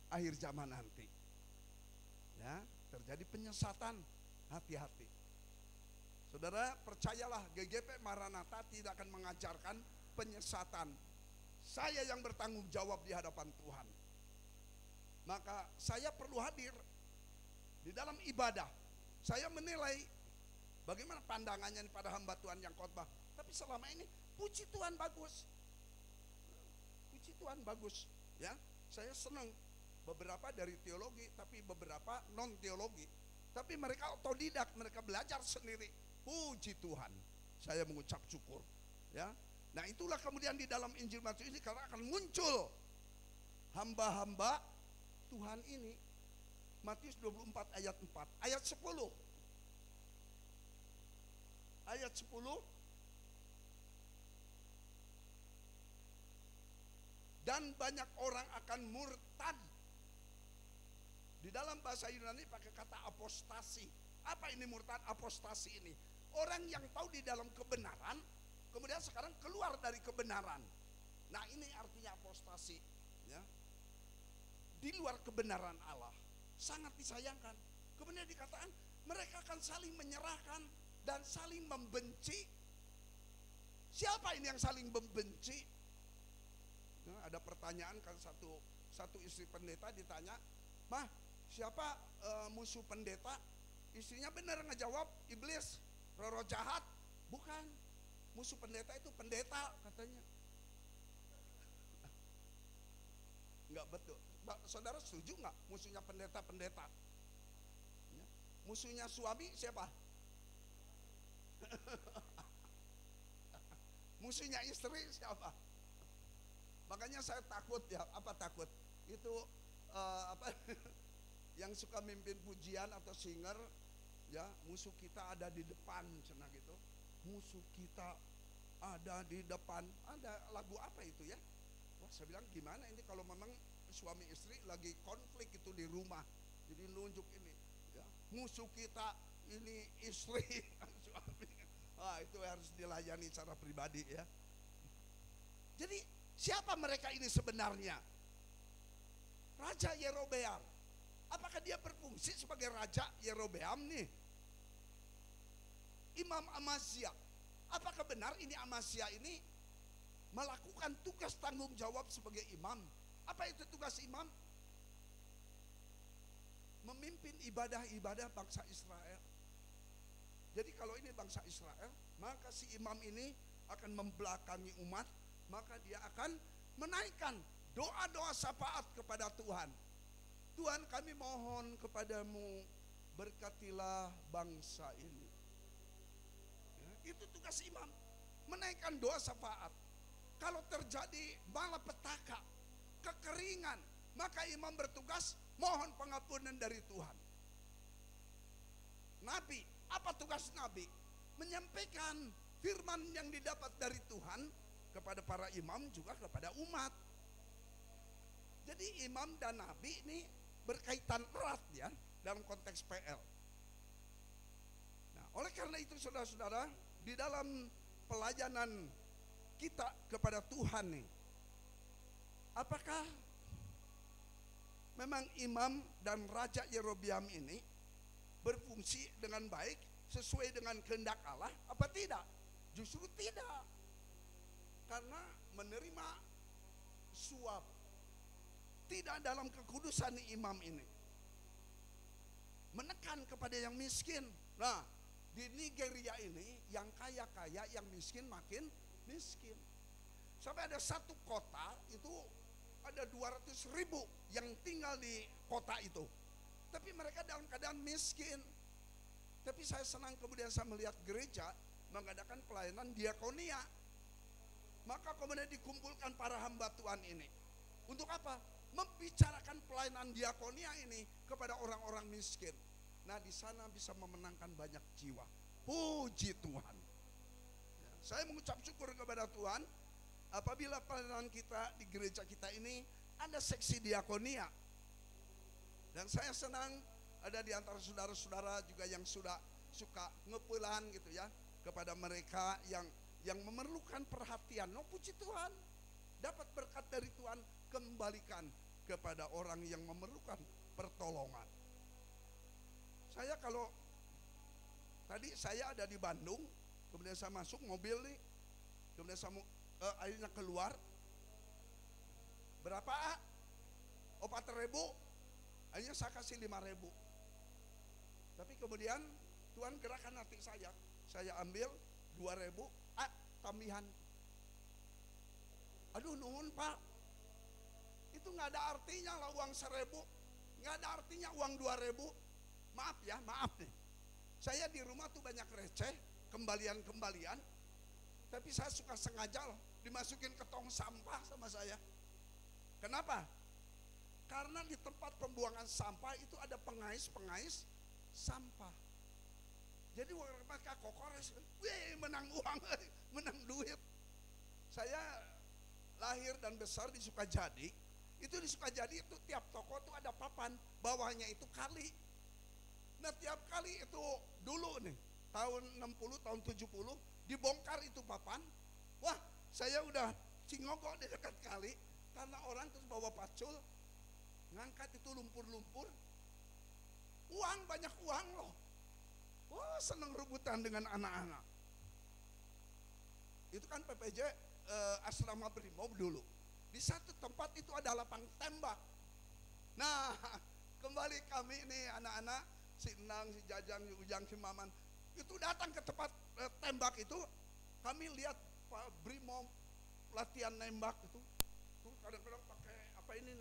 akhir zaman nanti. Ya, terjadi penyesatan, hati-hati. Saudara, percayalah, GGP Maranatha tidak akan mengajarkan penyesatan. Saya yang bertanggung jawab di hadapan Tuhan. Maka saya perlu hadir di dalam ibadah. Saya menilai bagaimana pandangannya pada hamba Tuhan yang khotbah. Tapi selama ini puji Tuhan bagus. Puji Tuhan bagus, ya. Saya senang beberapa dari teologi, tapi beberapa non teologi. Tapi mereka otodidak, mereka belajar sendiri. Puji Tuhan, saya mengucap syukur, ya. Nah, itulah kemudian di dalam Injil Matius ini karena akan muncul hamba-hamba Tuhan ini. Matius 24 ayat 4, ayat 10. Ayat 10. Dan banyak orang akan murtad. Di dalam bahasa Yunani pakai kata apostasi. Apa ini murtad, apostasi ini? Orang yang tahu di dalam kebenaran, kemudian sekarang keluar dari kebenaran. Nah, ini artinya apostasi, ya. Di luar kebenaran Allah. Sangat disayangkan. Kemudian dikatakan mereka akan saling menyerahkan dan saling membenci. Siapa ini yang saling membenci? Nah, ada pertanyaan kan, satu istri pendeta ditanya, "Mah, siapa musuh pendeta?" Istrinya benar ngejawab, "Iblis, roh jahat." Bukan, musuh pendeta itu pendeta katanya. Enggak betul. Saudara setuju nggak musuhnya pendeta-pendeta? Ya. Musuhnya suami siapa? Musuhnya istri siapa? Makanya saya takut, ya. Apa takut? Itu yang suka mimpin pujian atau singer, ya, musuh kita ada di depan, cenah gitu. Musuh kita ada di depan. Ada lagu apa itu, ya? Wah, saya bilang gimana ini kalau memang suami istri lagi konflik itu di rumah. Jadi nunjuk ini, ya. Musuh kita ini istri, suami. Itu harus dilayani secara pribadi, ya. Jadi siapa mereka ini sebenarnya? Raja Yerobeam. Apakah dia berfungsi sebagai Raja Yerobeam nih? Imam Amazia. Apakah benar ini Amazia ini melakukan tugas tanggung jawab sebagai imam? Apa itu tugas imam? Memimpin ibadah-ibadah bangsa Israel. Jadi kalau ini bangsa Israel, maka si imam ini akan membelakangi umat, maka dia akan menaikkan doa-doa syafaat kepada Tuhan. Tuhan, kami mohon kepadamu, berkatilah bangsa ini. Ya, itu tugas imam, menaikkan doa syafaat. Kalau terjadi malapetaka, kekeringan, maka imam bertugas mohon pengampunan dari Tuhan. Nabi, apa tugas nabi? Menyampaikan firman yang didapat dari Tuhan kepada para imam, juga kepada umat. Jadi imam dan nabi ini berkaitan erat, ya, dalam konteks PL. Nah, oleh karena itu saudara-saudara, di dalam pelayanan kita kepada Tuhan nih, apakah memang imam dan Raja Yerobeam ini berfungsi dengan baik sesuai dengan kehendak Allah apa tidak? Justru tidak. Karena menerima suap tidak dalam kekudusan imam ini. Menekan kepada yang miskin. Nah, di Nigeria ini yang kaya-kaya, yang miskin makin miskin. Sampai ada satu kota itu ada 200.000 yang tinggal di kota itu. Tapi mereka dalam keadaan miskin. Tapi saya senang kemudian saya melihat gereja mengadakan pelayanan diakonia. Maka kemudian dikumpulkan para hamba Tuhan ini. Untuk apa? Membicarakan pelayanan diakonia ini kepada orang-orang miskin. Nah, di sana bisa memenangkan banyak jiwa. Puji Tuhan. Ya, saya mengucap syukur kepada Tuhan apabila pelayanan kita di gereja kita ini ada seksi diakonia. Dan saya senang ada di antara saudara-saudara juga yang sudah suka ngepulan gitu ya kepada mereka yang memerlukan perhatian. No, puji Tuhan, dapat berkat dari Tuhan, kembalikan kepada orang yang memerlukan pertolongan. Saya kalau tadi saya ada di Bandung, kemudian saya masuk mobil nih, kemudian saya akhirnya keluar. Berapa? 4.000. Akhirnya saya kasih 5.000. Tapi kemudian Tuhan gerakan hati saya ambil 2.000, tambahan. Aduh nuhun Pak, itu nggak ada artinya lah uang 1.000, nggak ada artinya uang 2.000. Maaf ya, maaf nih. Saya di rumah tuh banyak receh, kembalian, tapi saya suka sengaja loh dimasukin ke tong sampah sama saya. Kenapa? Karena di tempat pembuangan sampah itu ada pengais sampah. Jadi mereka kokores, menang uang, menang duit. Saya lahir dan besar di Sukajadi. Itu di Sukajadi itu tiap toko tuh ada papan, bawahnya itu kali. Nah tiap kali itu dulu nih, tahun 60, tahun 70, dibongkar itu papan. Wah, saya udah cingogok di dekat kali, karena orang terus bawa pacul, ngangkat itu lumpur-lumpur. Uang, banyak uang loh. Wah, seneng rebutan dengan anak-anak. Itu kan PPJ asrama Brimob dulu. Di satu tempat itu ada lapang tembak. Nah, kembali kami nih anak-anak, si Enang, si Jajang, si Ujang, si Maman, itu datang ke tempat tembak itu. Kami lihat Pak Brimob latihan nembak itu. Tuh kadang-kadang pakai apa ini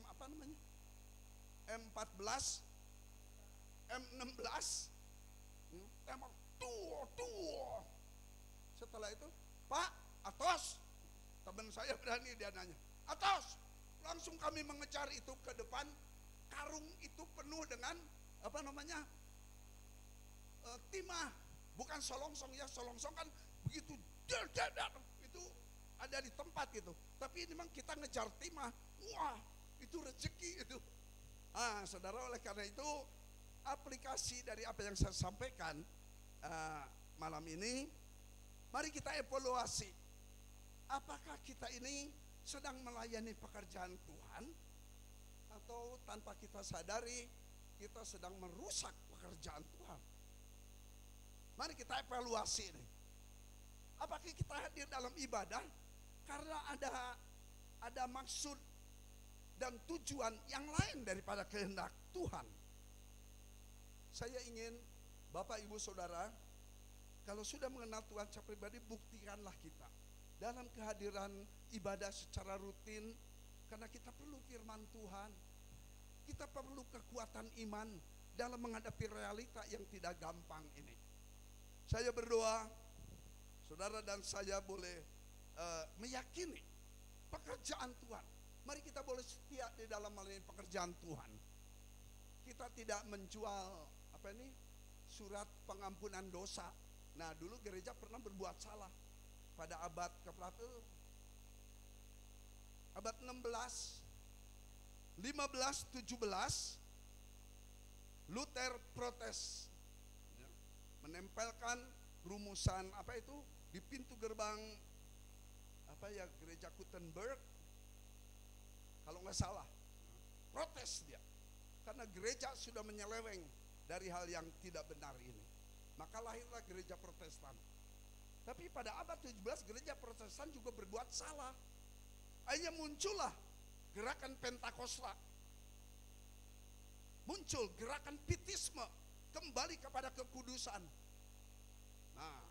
apa namanya? M14, M16. Tembak tuh. Setelah itu, Pak, atos. Teman saya berani, dia nanya, atos. Langsung kami mengejar itu ke depan. Karung itu penuh dengan apa namanya, timah, bukan solongsong ya. Solongsong kan begitu itu ada di tempat gitu. Tapi ini memang kita ngejar timah. Wah, itu rezeki itu. Saudara, oleh karena itu aplikasi dari apa yang saya sampaikan malam ini, mari kita evaluasi. Apakah kita ini sedang melayani pekerjaan Tuhan, atau tanpa kita sadari kita sedang merusak pekerjaan Tuhan? Mari kita evaluasi ini. Apakah kita hadir dalam ibadah karena ada maksud dan tujuan yang lain daripada kehendak Tuhan? Saya ingin Bapak Ibu Saudara, kalau sudah mengenal Tuhan secara pribadi, buktikanlah kita dalam kehadiran ibadah secara rutin, karena kita perlu firman Tuhan. Kita perlu kekuatan iman dalam menghadapi realita yang tidak gampang ini. Saya berdoa saudara dan saya boleh meyakini pekerjaan Tuhan. Mari kita boleh setia di dalam melayani pekerjaan Tuhan. Kita tidak menjual surat pengampunan dosa. Nah, dulu gereja pernah berbuat salah pada abad keberapa? Abad 16, 15, 17, Luther protes, menempelkan rumusan di pintu gerbang gereja Gutenberg, kalau nggak salah. Protes dia karena gereja sudah menyeleweng dari hal yang tidak benar ini. Maka lahirlah gereja Protestan. Tapi pada abad 17 gereja Protestan juga berbuat salah. Akhirnya muncullah gerakan Pentakosta. Muncul gerakan Pietisme, kembali kepada kekudusan. Nah,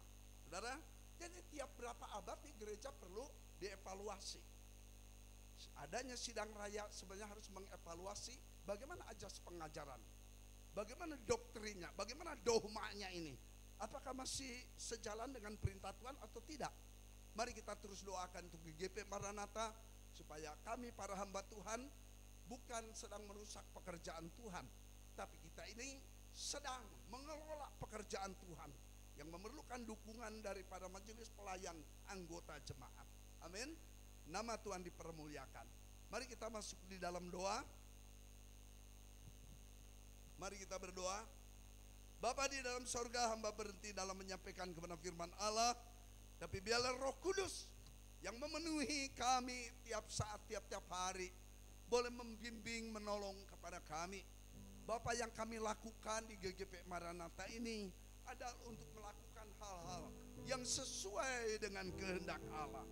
saudara, jadi tiap berapa abad nih gereja perlu dievaluasi. Adanya sidang raya sebenarnya harus mengevaluasi bagaimana ajas pengajaran, bagaimana doktrinnya, bagaimana dogmanya ini. Apakah masih sejalan dengan perintah Tuhan atau tidak? Mari kita terus doakan untuk GGP Maranatha, supaya kami para hamba Tuhan bukan sedang merusak pekerjaan Tuhan, tapi kita ini sedang mengelola pekerjaan Tuhan yang memerlukan dukungan daripada majelis pelayan anggota jemaat. Amin. Nama Tuhan dipermuliakan. Mari kita masuk di dalam doa. Mari kita berdoa. Bapa di dalam sorga, hamba berhenti dalam menyampaikan kebenaran firman Allah, tapi biarlah Roh Kudus yang memenuhi kami tiap saat, tiap-tiap hari, boleh membimbing, menolong kepada kami. Bapak, yang kami lakukan di GGP Maranatha ini adalah untuk melakukan hal-hal yang sesuai dengan kehendak Allah.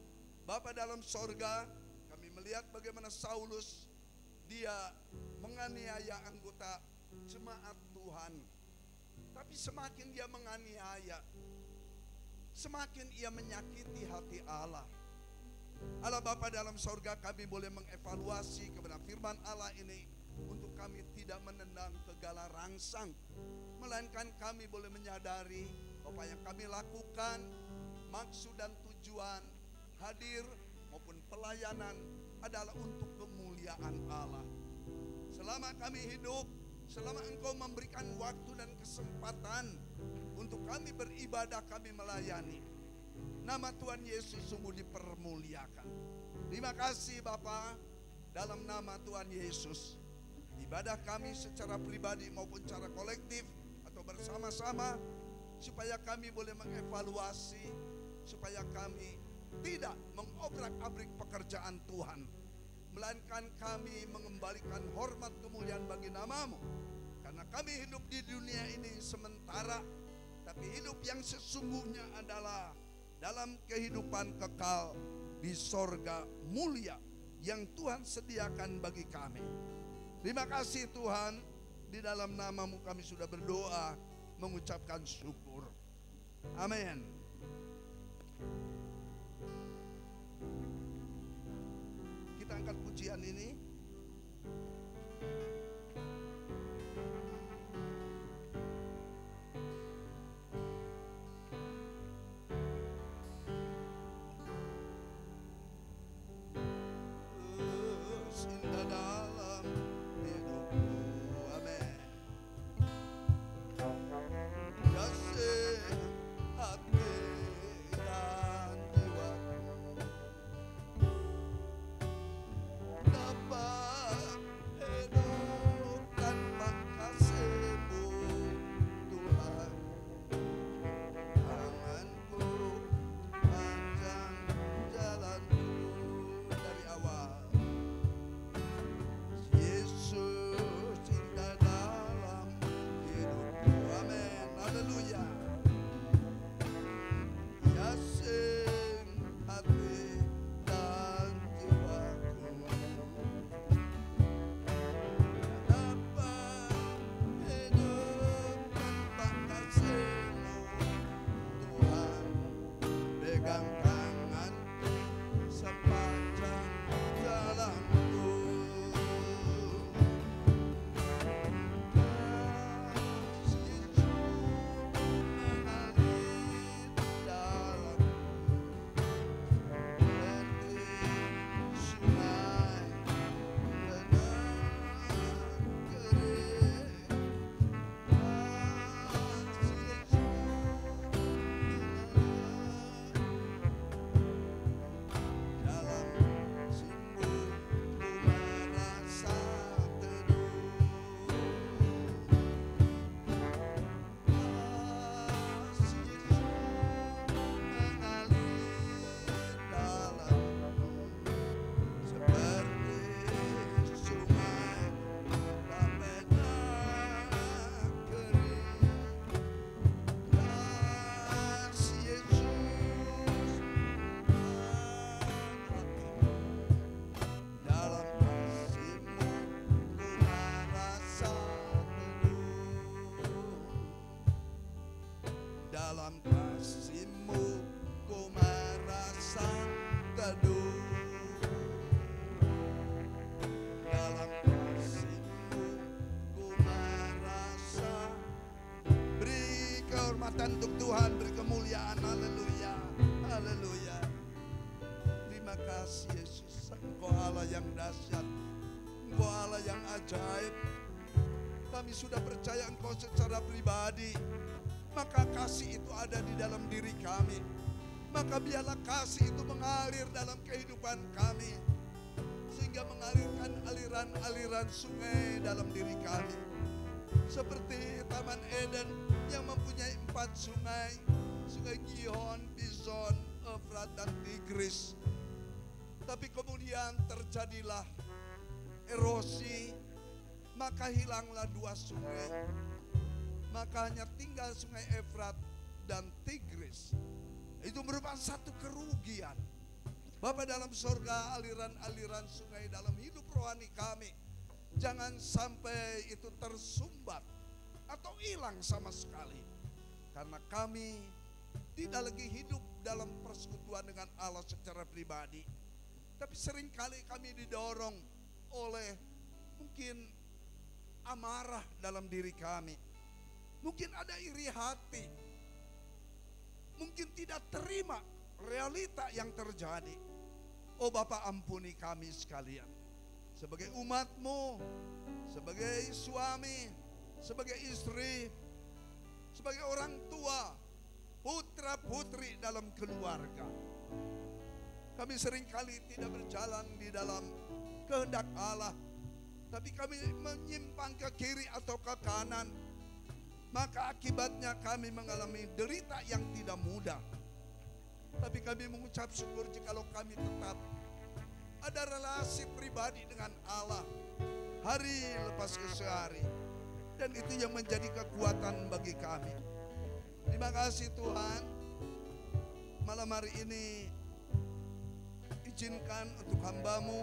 Bapak dalam sorga, kami melihat bagaimana Saulus, dia menganiaya anggota jemaat Tuhan. Tapi semakin dia menganiaya, semakin ia menyakiti hati Allah. Allah Bapa dalam sorga, kami boleh mengevaluasi kebenaran firman Allah ini untuk kami tidak menendang segala rangsang, melainkan kami boleh menyadari bahwa yang kami lakukan, maksud dan tujuan hadir maupun pelayanan adalah untuk kemuliaan Allah. Selama kami hidup, selama Engkau memberikan waktu dan kesempatan untuk kami beribadah, kami melayani, nama Tuhan Yesus sungguh dipermuliakan. Terima kasih Bapa, dalam nama Tuhan Yesus, ibadah kami secara pribadi maupun secara kolektif atau bersama-sama, supaya kami boleh mengevaluasi, supaya kami tidak mengobrak-abrik pekerjaan Tuhan, melainkan kami mengembalikan hormat kemuliaan bagi nama-Mu. Karena kami hidup di dunia ini sementara, tapi hidup yang sesungguhnya adalah dalam kehidupan kekal di sorga mulia yang Tuhan sediakan bagi kami. Terima kasih Tuhan, di dalam nama-Mu kami sudah berdoa, mengucapkan syukur. Amin. Kita angkat pujian ini. Dapat yang ajaib. Kami sudah percaya Engkau secara pribadi, maka kasih itu ada di dalam diri kami. Maka biarlah kasih itu mengalir dalam kehidupan kami, sehingga mengalirkan aliran-aliran sungai dalam diri kami. Seperti Taman Eden yang mempunyai 4 sungai, sungai Gihon, Pison, Efrat, dan Tigris. Tapi kemudian terjadilah erosi, maka hilanglah 2 sungai. Maka hanya tinggal sungai Efrat dan Tigris. Itu merupakan satu kerugian. Bapa dalam sorga, aliran-aliran sungai dalam hidup rohani kami, jangan sampai itu tersumbat atau hilang sama sekali. Karena kami tidak lagi hidup dalam persekutuan dengan Allah secara pribadi. Tapi seringkali kami didorong oleh mungkin amarah dalam diri kami. Mungkin ada iri hati. Mungkin tidak terima realita yang terjadi. Oh Bapa, ampuni kami sekalian. Sebagai umat-Mu, sebagai suami, sebagai istri, sebagai orang tua, putra putri dalam keluarga, kami seringkali tidak berjalan di dalam kehendak Allah, tapi kami menyimpang ke kiri atau ke kanan. Maka akibatnya kami mengalami derita yang tidak mudah. Tapi kami mengucap syukur jikalau kami tetap ada relasi pribadi dengan Allah hari lepas hari. Dan itu yang menjadi kekuatan bagi kami. Terima kasih Tuhan. Malam hari ini izinkan untuk hamba-Mu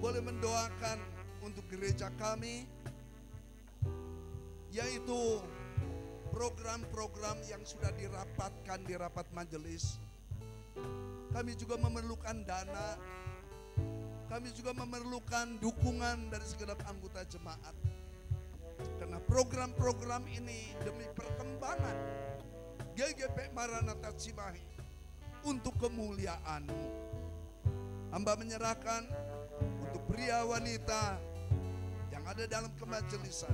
boleh mendoakan untuk gereja kami, yaitu program-program yang sudah dirapatkan di rapat majelis. Kami juga memerlukan dana, kami juga memerlukan dukungan dari segenap anggota jemaat. Karena program-program ini demi perkembangan GGP Maranatha Cimahi untuk kemuliaan-Mu. Hamba menyerahkan untuk pria wanita yang ada dalam kemajelisan,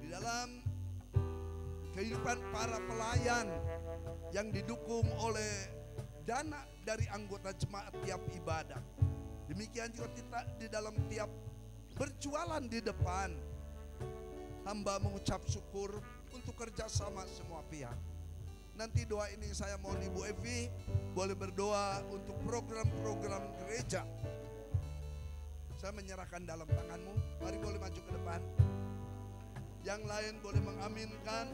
di dalam kehidupan para pelayan yang didukung oleh dana dari anggota jemaat tiap ibadah. Demikian juga kita di dalam tiap berjualan di depan. Hamba mengucap syukur untuk kerjasama semua pihak. Nanti doa ini saya mohon Ibu Evi boleh berdoa untuk program-program gereja. Saya menyerahkan dalam tangan-Mu. Mari boleh maju ke depan. Yang lain boleh mengaminkan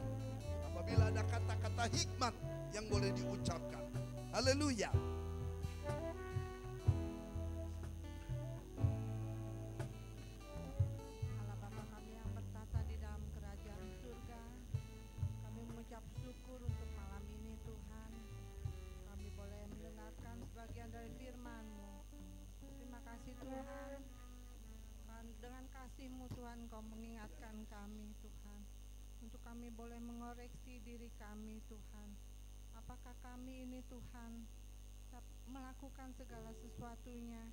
apabila ada kata-kata hikmat yang boleh diucapkan. Haleluya. Allah Bapa kami yang bertata di dalam kerajaan surga, kami mengucap syukur untuk malam ini Tuhan. Kami boleh mendengarkan sebagian dari firman-Mu. Terima kasih Tuhan. Dengan kasih-Mu Tuhan, Kau mengingatkan kami Tuhan, untuk kami boleh mengoreksi diri kami Tuhan. Apakah kami ini Tuhan melakukan segala sesuatunya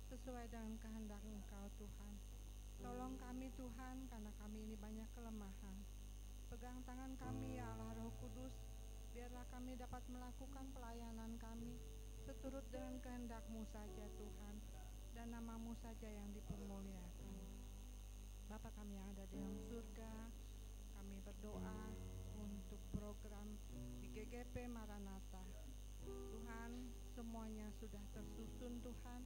sesuai dengan kehendak Engkau Tuhan. Tolong kami Tuhan, karena kami ini banyak kelemahan. Pegang tangan kami ya Allah Roh Kudus, biarlah kami dapat melakukan pelayanan kami seturut dengan kehendak-Mu saja Tuhan, dan nama-Mu saja yang dipermuliakan. Bapa kami yang ada di dalam surga, kami berdoa untuk program di GGP Maranatha. Tuhan, semuanya sudah tersusun Tuhan,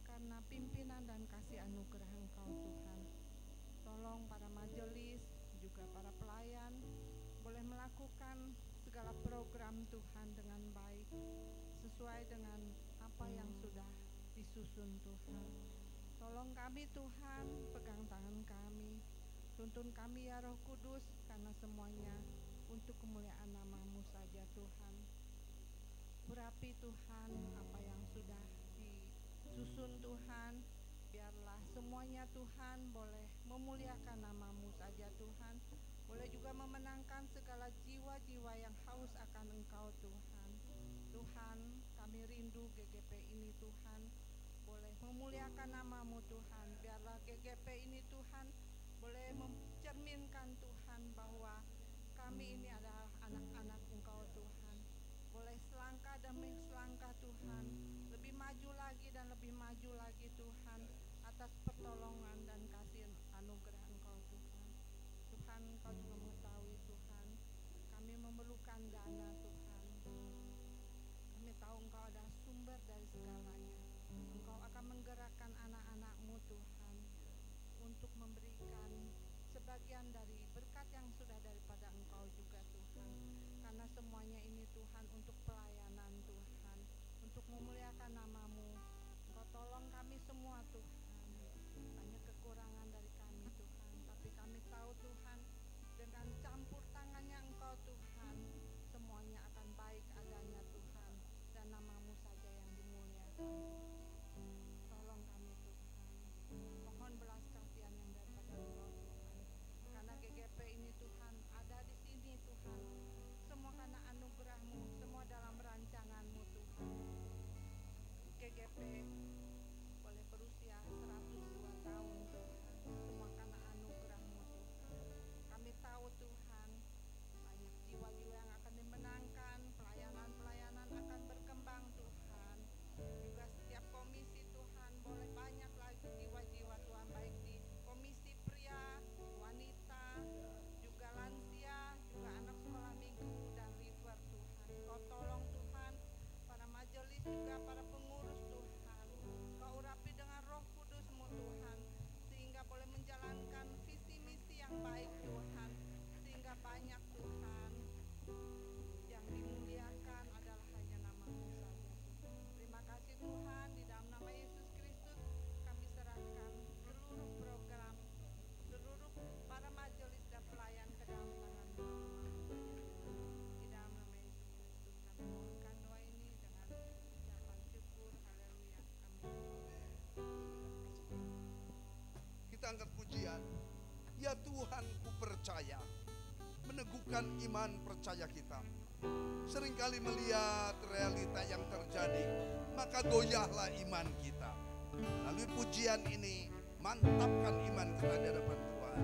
karena pimpinan dan kasih anugerah Engkau Tuhan. Tolong para majelis, juga para pelayan, boleh melakukan segala program Tuhan dengan baik, sesuai dengan apa yang sudah disusun Tuhan. Tolong kami Tuhan, pegang tangan kami, tuntun kami ya Roh Kudus, karena semuanya untuk kemuliaan nama-Mu saja Tuhan. Urapi Tuhan apa yang sudah disusun Tuhan, biarlah semuanya Tuhan boleh memuliakan nama-Mu saja Tuhan, boleh juga memenangkan segala jiwa-jiwa yang haus akan Engkau Tuhan. Tuhan, kami rindu GGP ini Tuhan, boleh memuliakan nama-Mu Tuhan. Biarlah GGP ini Tuhan boleh mencerminkan Tuhan bahwa kami ini adalah anak-anak Engkau Tuhan. Boleh selangkah demi selangkah Tuhan, lebih maju lagi dan lebih maju lagi Tuhan, atas pertolongan dan kasih anugerah Engkau Tuhan. Tuhan, Engkau juga mengetahui Tuhan, kami memerlukan dana Tuhan. Kami tahu Engkau adalah sumber dari segalanya. Engkau akan menggerakkan anak-anak-Mu Tuhan untuk memberikan sebagian dari berkat yang sudah daripada Engkau juga Tuhan. Karena semuanya ini Tuhan untuk pelayanan Tuhan, untuk memuliakan nama-Mu. Engkau tolong kami semua Tuhan. Banyak kekurangan dari kami Tuhan, tapi kami tahu Tuhan, dengan campur tangannya Engkau Tuhan, semuanya akan baik adanya Tuhan, dan nama-Mu saja yang dimuliakan. Tolong kami Tuhan, mohon belas kasihan yang daripada Engkau Tuhan, karena GGP ini Tuhan ada di sini Tuhan, semua karena anugerah-Mu, semua dalam rancangan-Mu Tuhan. GGP boleh berusia 102 tahun Tuhan, semua karena anugerah-Mu Tuhan. Kami tahu Tuhan, banyak jiwa-jiwa yang akan dimenangkan, pelayanan-pelayanan akan berkembang Tuhan. Juga setiap komisi Tuhan, boleh banyak lagi jiwa-jiwa Tuhan, baik di komisi pria, wanita, juga lansia, juga anak sekolah minggu dan liver Tuhan. Kau tolong Tuhan, para majelis juga para pengurus Tuhan, Kau urapi dengan Roh Kudus-Mu Tuhan, sehingga boleh menjalankan visi misi yang baik Tuhan, sehingga banyak Tuhan yang dimuliakan adalah hanya nama-Mu saja Tuhan. Terima kasih Tuhan, di dalam nama Yesus Kristus kami serahkan seluruh program, seluruh para majelis dan pelayan ke dalam tangan-Mu saja Tuhan. Di dalam nama Yesus Kristus kami mohonkan doa ini dengan ucapan syukur. Haleluya. Amin. Kita angkat pujian. Ya Tuhan, ku percaya. Meneguhkan iman percaya kita. Seringkali melihat realita yang terjadi, maka goyahlah iman kita. Melalui pujian ini, mantapkan iman kita di hadapan Tuhan.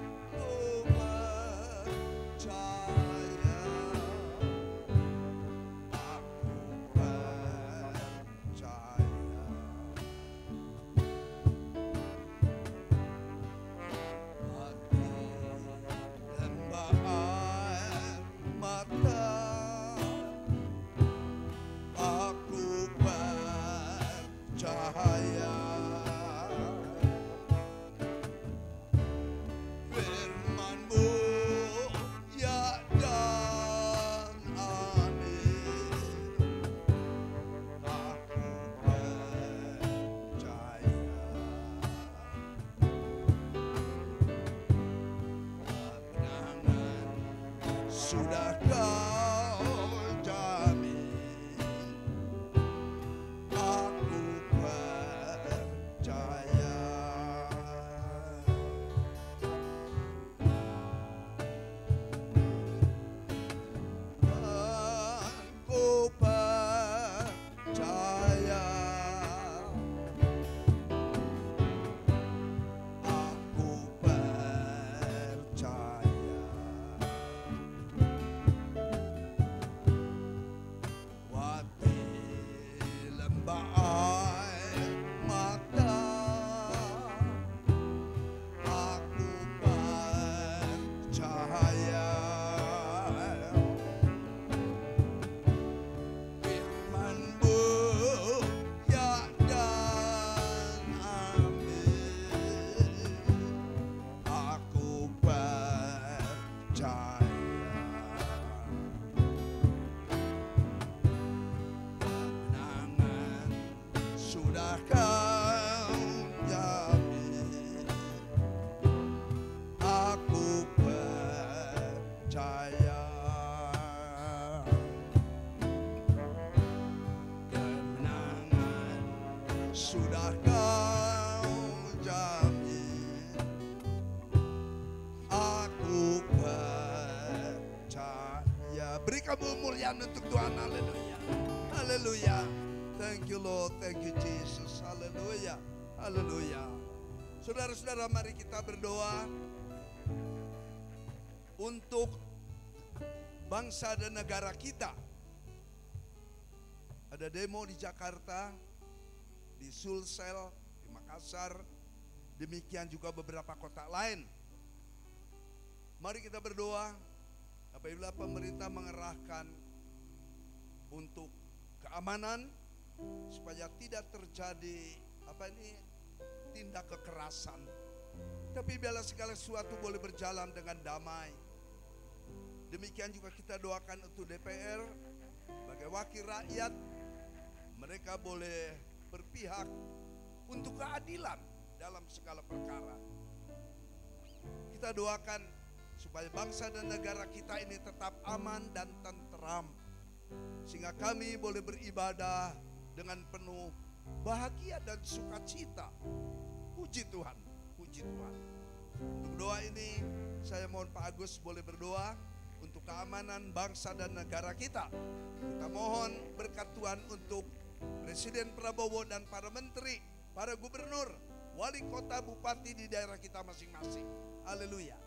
Aku percaya, aku percaya. Hati lembah air mata, aku percaya. Firman-Mu ya dan amin, aku percaya. Kemenangan sudah Kau jamin, aku percaya. Aku percaya, aku percaya. Wati lembah air mata, aku percaya. Firman-Mu ya dan amin, aku percaya. Kemenangan sudah Kau jamin, aku percaya. Kemenangan sudah Kau jamin, aku percaya. Beri kamu kemuliaan untuk Tuhan. Haleluya. Haleluya. Thank you Lord, thank you Jesus. Haleluya. Haleluya. Saudara-saudara, mari kita berdoa untuk bangsa dan negara kita. Ada demo di Jakarta, di Sulsel, di Makassar, demikian juga beberapa kota lain. Mari kita berdoa apabila pemerintah mengerahkan untuk keamanan supaya tidak terjadi tindak kekerasan. Tapi biarlah segala sesuatu boleh berjalan dengan damai. Demikian juga kita doakan untuk DPR sebagai wakil rakyat, mereka boleh berpihak untuk keadilan dalam segala perkara. Kita doakan supaya bangsa dan negara kita ini tetap aman dan tentram, sehingga kami boleh beribadah dengan penuh bahagia dan sukacita. Puji Tuhan, puji Tuhan. Untuk doa ini saya mohon Pak Agus boleh berdoa untuk keamanan bangsa dan negara kita. Kita mohon berkat Tuhan untuk Presiden Prabowo dan para menteri, para gubernur, wali kota, bupati di daerah kita masing-masing. Haleluya.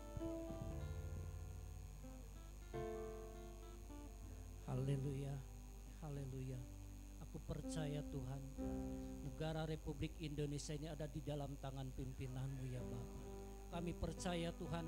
Haleluya, haleluya. Aku percaya Tuhan, negara Republik Indonesia ini ada di dalam tangan pimpinan-Mu ya Bapa. Kami percaya Tuhan,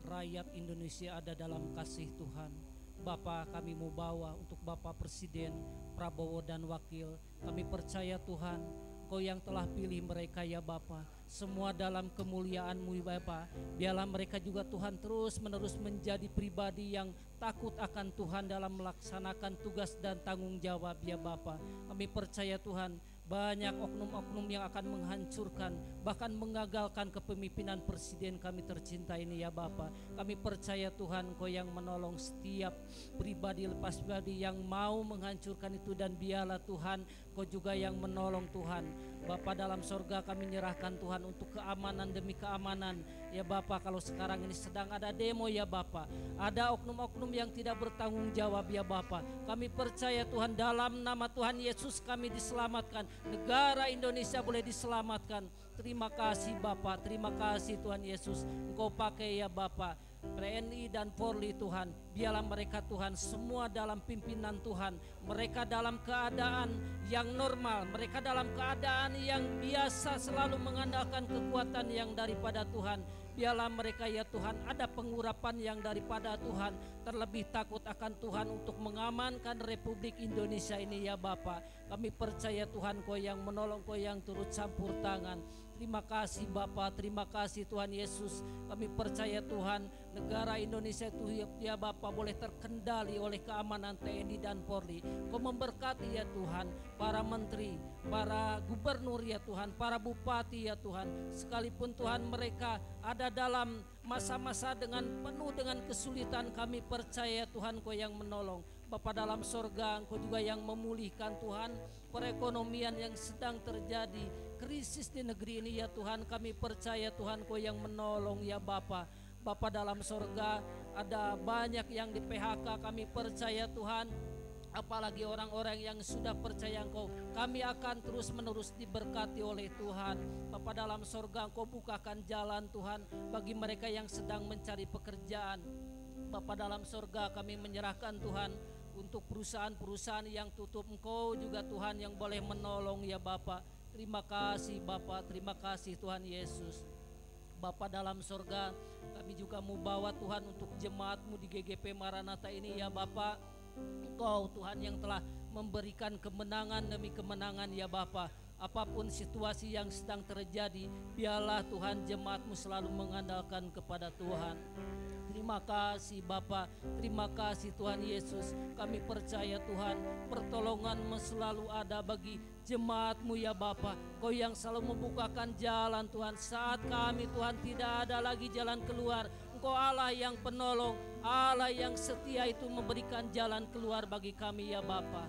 rakyat Indonesia ada dalam kasih Tuhan. Bapa, kami mau bawa untuk Bapak Presiden Prabowo dan Wakil. Kami percaya Tuhan, Kau yang telah pilih mereka ya Bapa, semua dalam kemuliaan-Mu ya Bapa. Biarlah mereka juga Tuhan terus menerus menjadi pribadi yang takut akan Tuhan dalam melaksanakan tugas dan tanggung jawab ya Bapa. Kami percaya Tuhan, banyak oknum-oknum yang akan menghancurkan, bahkan mengagalkan kepemimpinan Presiden kami tercinta ini ya Bapa. Kami percaya Tuhan, Kau yang menolong setiap pribadi lepas pribadi yang mau menghancurkan itu, dan biarlah Tuhan, Kau juga yang menolong Tuhan. Bapa dalam sorga, kami menyerahkan Tuhan untuk keamanan demi keamanan ya Bapa. Kalau sekarang ini sedang ada demo ya Bapa, ada oknum-oknum yang tidak bertanggung jawab ya Bapa, kami percaya Tuhan, dalam nama Tuhan Yesus kami diselamatkan, negara Indonesia boleh diselamatkan. Terima kasih Bapa, terima kasih Tuhan Yesus. Engkau pakai ya Bapa TNI dan Polri Tuhan, biarlah mereka Tuhan semua dalam pimpinan Tuhan, mereka dalam keadaan yang normal, mereka dalam keadaan yang biasa selalu mengandalkan kekuatan yang daripada Tuhan. Biarlah mereka ya Tuhan ada pengurapan yang daripada Tuhan, terlebih takut akan Tuhan untuk mengamankan Republik Indonesia ini ya Bapa. Kami percaya Tuhan, Kau yang menolong, Kau yang turut campur tangan. Terima kasih Bapa, terima kasih Tuhan Yesus. Kami percaya Tuhan, negara Indonesia itu ya Bapa boleh terkendali oleh keamanan TNI dan Polri. Kau memberkati ya Tuhan para menteri, para gubernur ya Tuhan, para bupati ya Tuhan. Sekalipun Tuhan mereka ada dalam masa-masa dengan penuh dengan kesulitan, kami percaya Tuhan Kau yang menolong. Bapa dalam sorga, Engkau juga yang memulihkan Tuhan perekonomian yang sedang terjadi, krisis di negeri ini ya Tuhan. Kami percaya Tuhan Kau yang menolong ya Bapa. Bapa dalam sorga, ada banyak yang di PHK, kami percaya Tuhan, apalagi orang-orang yang sudah percaya Engkau, kami akan terus menerus diberkati oleh Tuhan. Bapa dalam sorga, Engkau bukakan jalan Tuhan bagi mereka yang sedang mencari pekerjaan. Bapa dalam sorga, kami menyerahkan Tuhan untuk perusahaan-perusahaan yang tutup, Engkau juga Tuhan yang boleh menolong ya Bapa. Terima kasih Bapa, terima kasih Tuhan Yesus. Bapa dalam sorga, kami juga mau bawa Tuhan untuk jemaat-Mu di GGP Maranatha ini ya Bapa. Engkau Tuhan yang telah memberikan kemenangan demi kemenangan ya Bapa. Apapun situasi yang sedang terjadi, biarlah Tuhan jemaat-Mu selalu mengandalkan kepada Tuhan. Terima kasih Bapa, terima kasih Tuhan Yesus. Kami percaya Tuhan, pertolongan-Mu selalu ada bagi jemaat-Mu ya Bapa. Kau yang selalu membukakan jalan Tuhan saat kami Tuhan tidak ada lagi jalan keluar. Engkau Allah yang penolong, Allah yang setia itu memberikan jalan keluar bagi kami ya Bapa.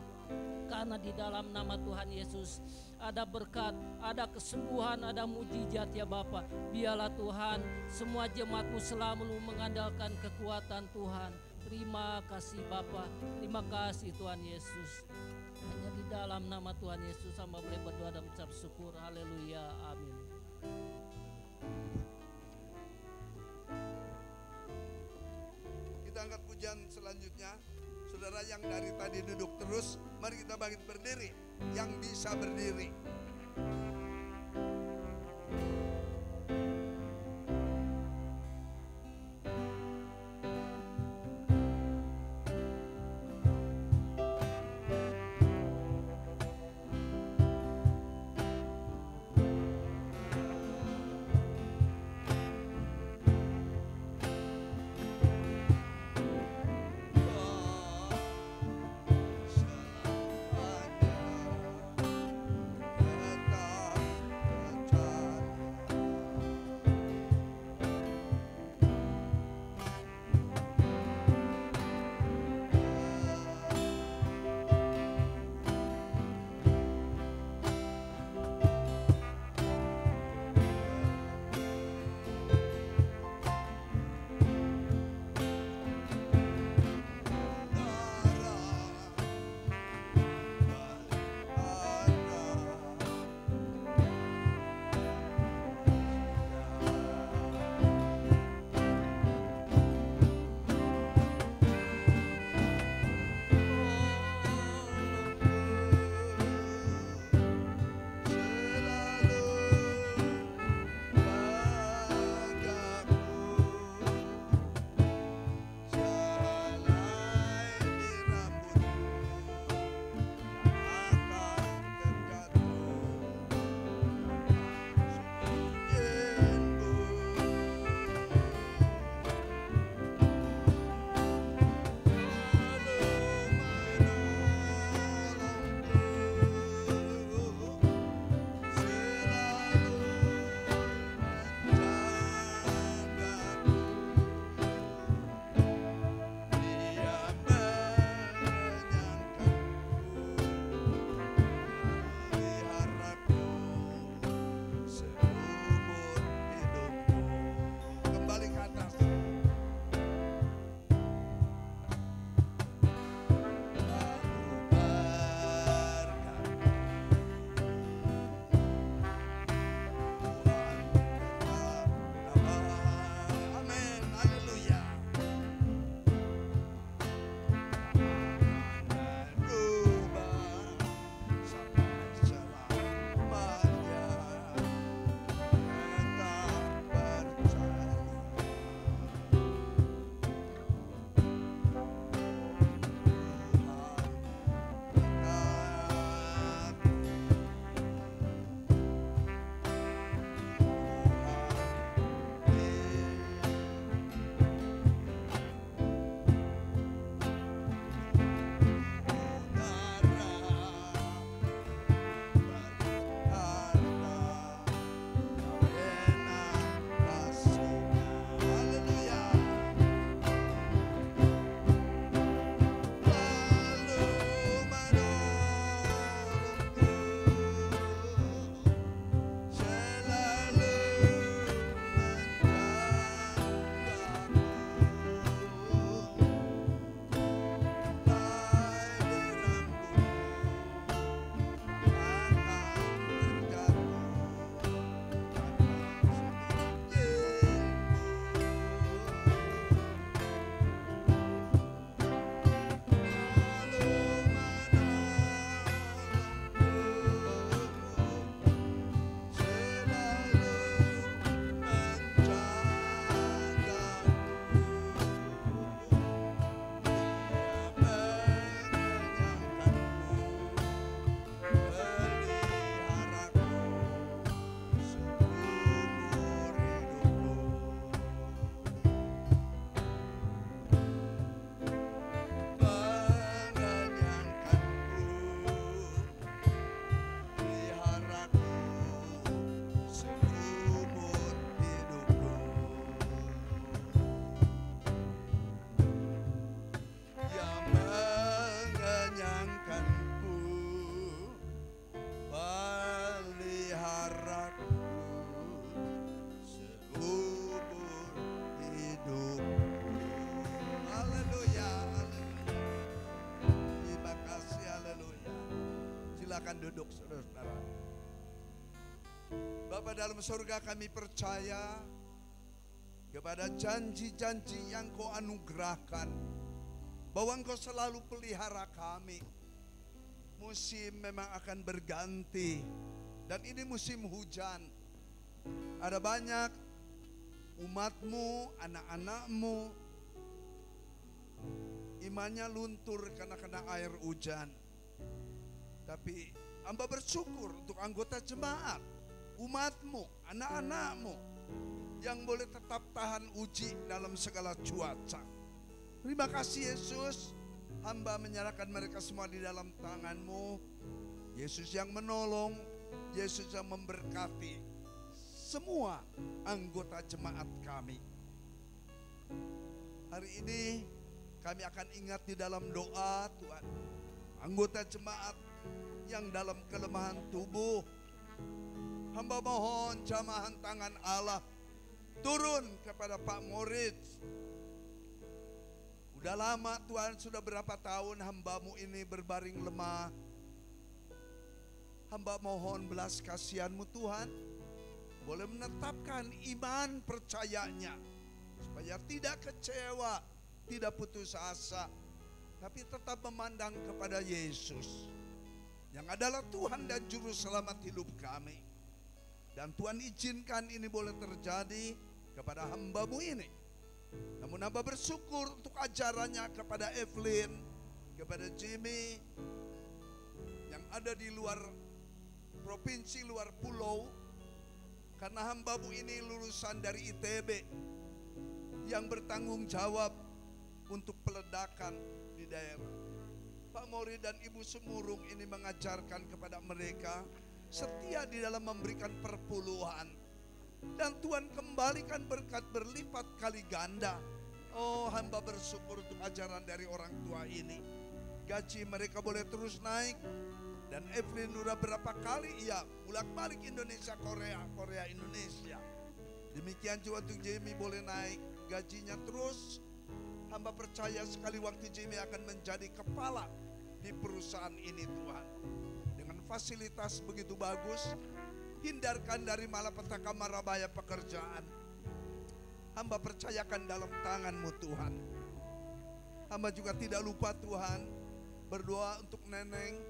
Karena di dalam nama Tuhan Yesus ada berkat, ada kesembuhan, ada mujizat ya Bapa. Biarlah Tuhan semua jemaat-Mu selalu mengandalkan kekuatan Tuhan. Terima kasih Bapa, terima kasih Tuhan Yesus. Hanya di dalam nama Tuhan Yesus hamba boleh berdoa dan mengucap syukur. Haleluya, amin. Kita angkat pujian selanjutnya. Saudara yang dari tadi duduk terus, mari kita bangkit berdiri. Yang bisa berdiri. Silakan duduk saudara-saudara. Bapa dalam surga, kami percaya kepada janji-janji yang Kau anugerahkan, bahwa Engkau selalu pelihara kami. Musim memang akan berganti, dan ini musim hujan. Ada banyak umat-Mu, anak-anak-Mu, imannya luntur karena kena air hujan. Tapi hamba bersyukur untuk anggota jemaat, umat-Mu, anak-anak-Mu yang boleh tetap tahan uji dalam segala cuaca. Terima kasih Yesus, hamba menyerahkan mereka semua di dalam tangan-Mu. Yesus yang menolong, Yesus yang memberkati semua anggota jemaat kami. Hari ini kami akan ingat di dalam doa Tuhan, anggota jemaat yang dalam kelemahan tubuh. Hamba mohon jamahan tangan Allah turun kepada Pak Moritz. Udah lama Tuhan, sudah berapa tahun hamba-Mu ini berbaring lemah. Hamba mohon belas kasihan-Mu Tuhan, boleh menetapkan iman percayanya, supaya tidak kecewa, tidak putus asa, tapi tetap memandang kepada Yesus yang adalah Tuhan dan Juru Selamat hidup kami. Dan Tuhan izinkan ini boleh terjadi kepada hamba-Mu ini. Namun hamba bersyukur untuk ajarannya kepada Evelyn, kepada Jimmy yang ada di luar provinsi, luar pulau. Karena hamba-Mu ini lulusan dari ITB yang bertanggung jawab untuk peledakan di daerah. Pak Mori dan Ibu Semurung ini mengajarkan kepada mereka setia di dalam memberikan perpuluhan. Dan Tuhan kembalikan berkat berlipat kali ganda. Oh, hamba bersyukur untuk ajaran dari orang tua ini. Gaji mereka boleh terus naik. Dan Evelyn udah berapa kali ia bolak-balik Indonesia, Korea Indonesia. Demikian juga untuk Jamie boleh naik gajinya terus. Hamba percaya sekali waktu Jamie akan menjadi kepala di perusahaan ini Tuhan. Dengan fasilitas begitu bagus, hindarkan dari malapetaka marabaya pekerjaan. Hamba percayakan dalam tangan-Mu Tuhan. Hamba juga tidak lupa Tuhan berdoa untuk Neneng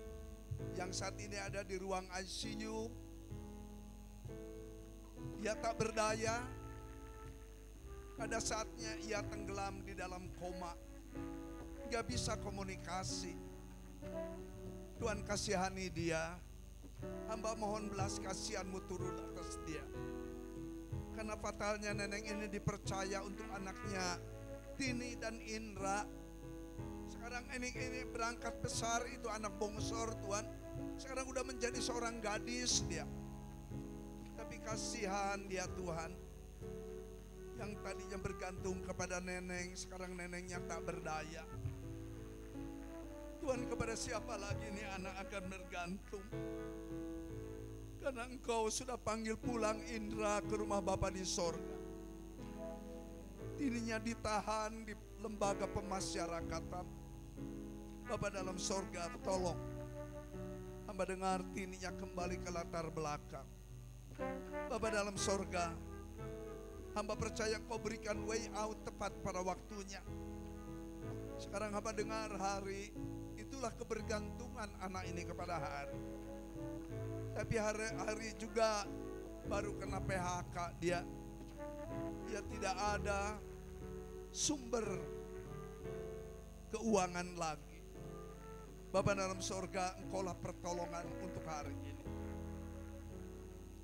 yang saat ini ada di ruang ICU. Ia tak berdaya. Pada saatnya ia tenggelam di dalam koma, gak bisa komunikasi. Tuhan kasihani dia. Hamba mohon belas kasihan-Mu turun atas dia. Karena fatalnya Neneng ini dipercaya untuk anaknya Tini dan Indra. Sekarang ini berangkat besar, itu anak bongsor Tuhan. Sekarang udah menjadi seorang gadis dia. Tapi kasihan dia Tuhan. Yang tadinya bergantung kepada Neneng, sekarang Nenengnya tak berdaya. Tuhan, kepada siapa lagi nih anak akan bergantung? Karena Engkau sudah panggil pulang Indra ke rumah Bapa di sorga. Tininya ditahan di lembaga pemasyarakatan. Bapa dalam sorga, tolong hamba dengar tininya kembali ke latar belakang. Bapa dalam sorga, hamba percaya Kau berikan way out tepat pada waktunya. Sekarang hamba dengar hari, itulah kebergantungan anak ini kepada hari. Tapi hari juga baru kena PHK dia. Dia tidak ada sumber keuangan lagi. Bapa dalam sorga, Engkaulah pertolongan untuk hari ini.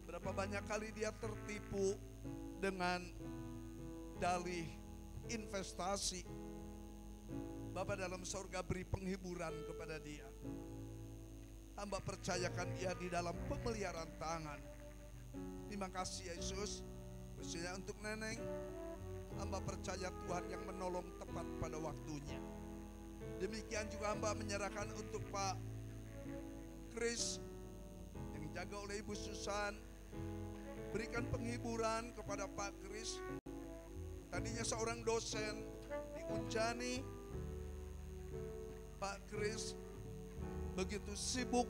Berapa banyak kali dia tertipu dengan dalih investasi. Bapa dalam sorga, beri penghiburan kepada dia. Hamba percayakan ia di dalam pemeliharaan tangan. Terima kasih Yesus. Khususnya untuk Neneng, hamba percaya Tuhan yang menolong tepat pada waktunya. Demikian juga hamba menyerahkan untuk Pak Chris yang dijaga oleh Ibu Susan. Berikan penghiburan kepada Pak Chris. Tadinya seorang dosen di Unjani, Pak Chris begitu sibuk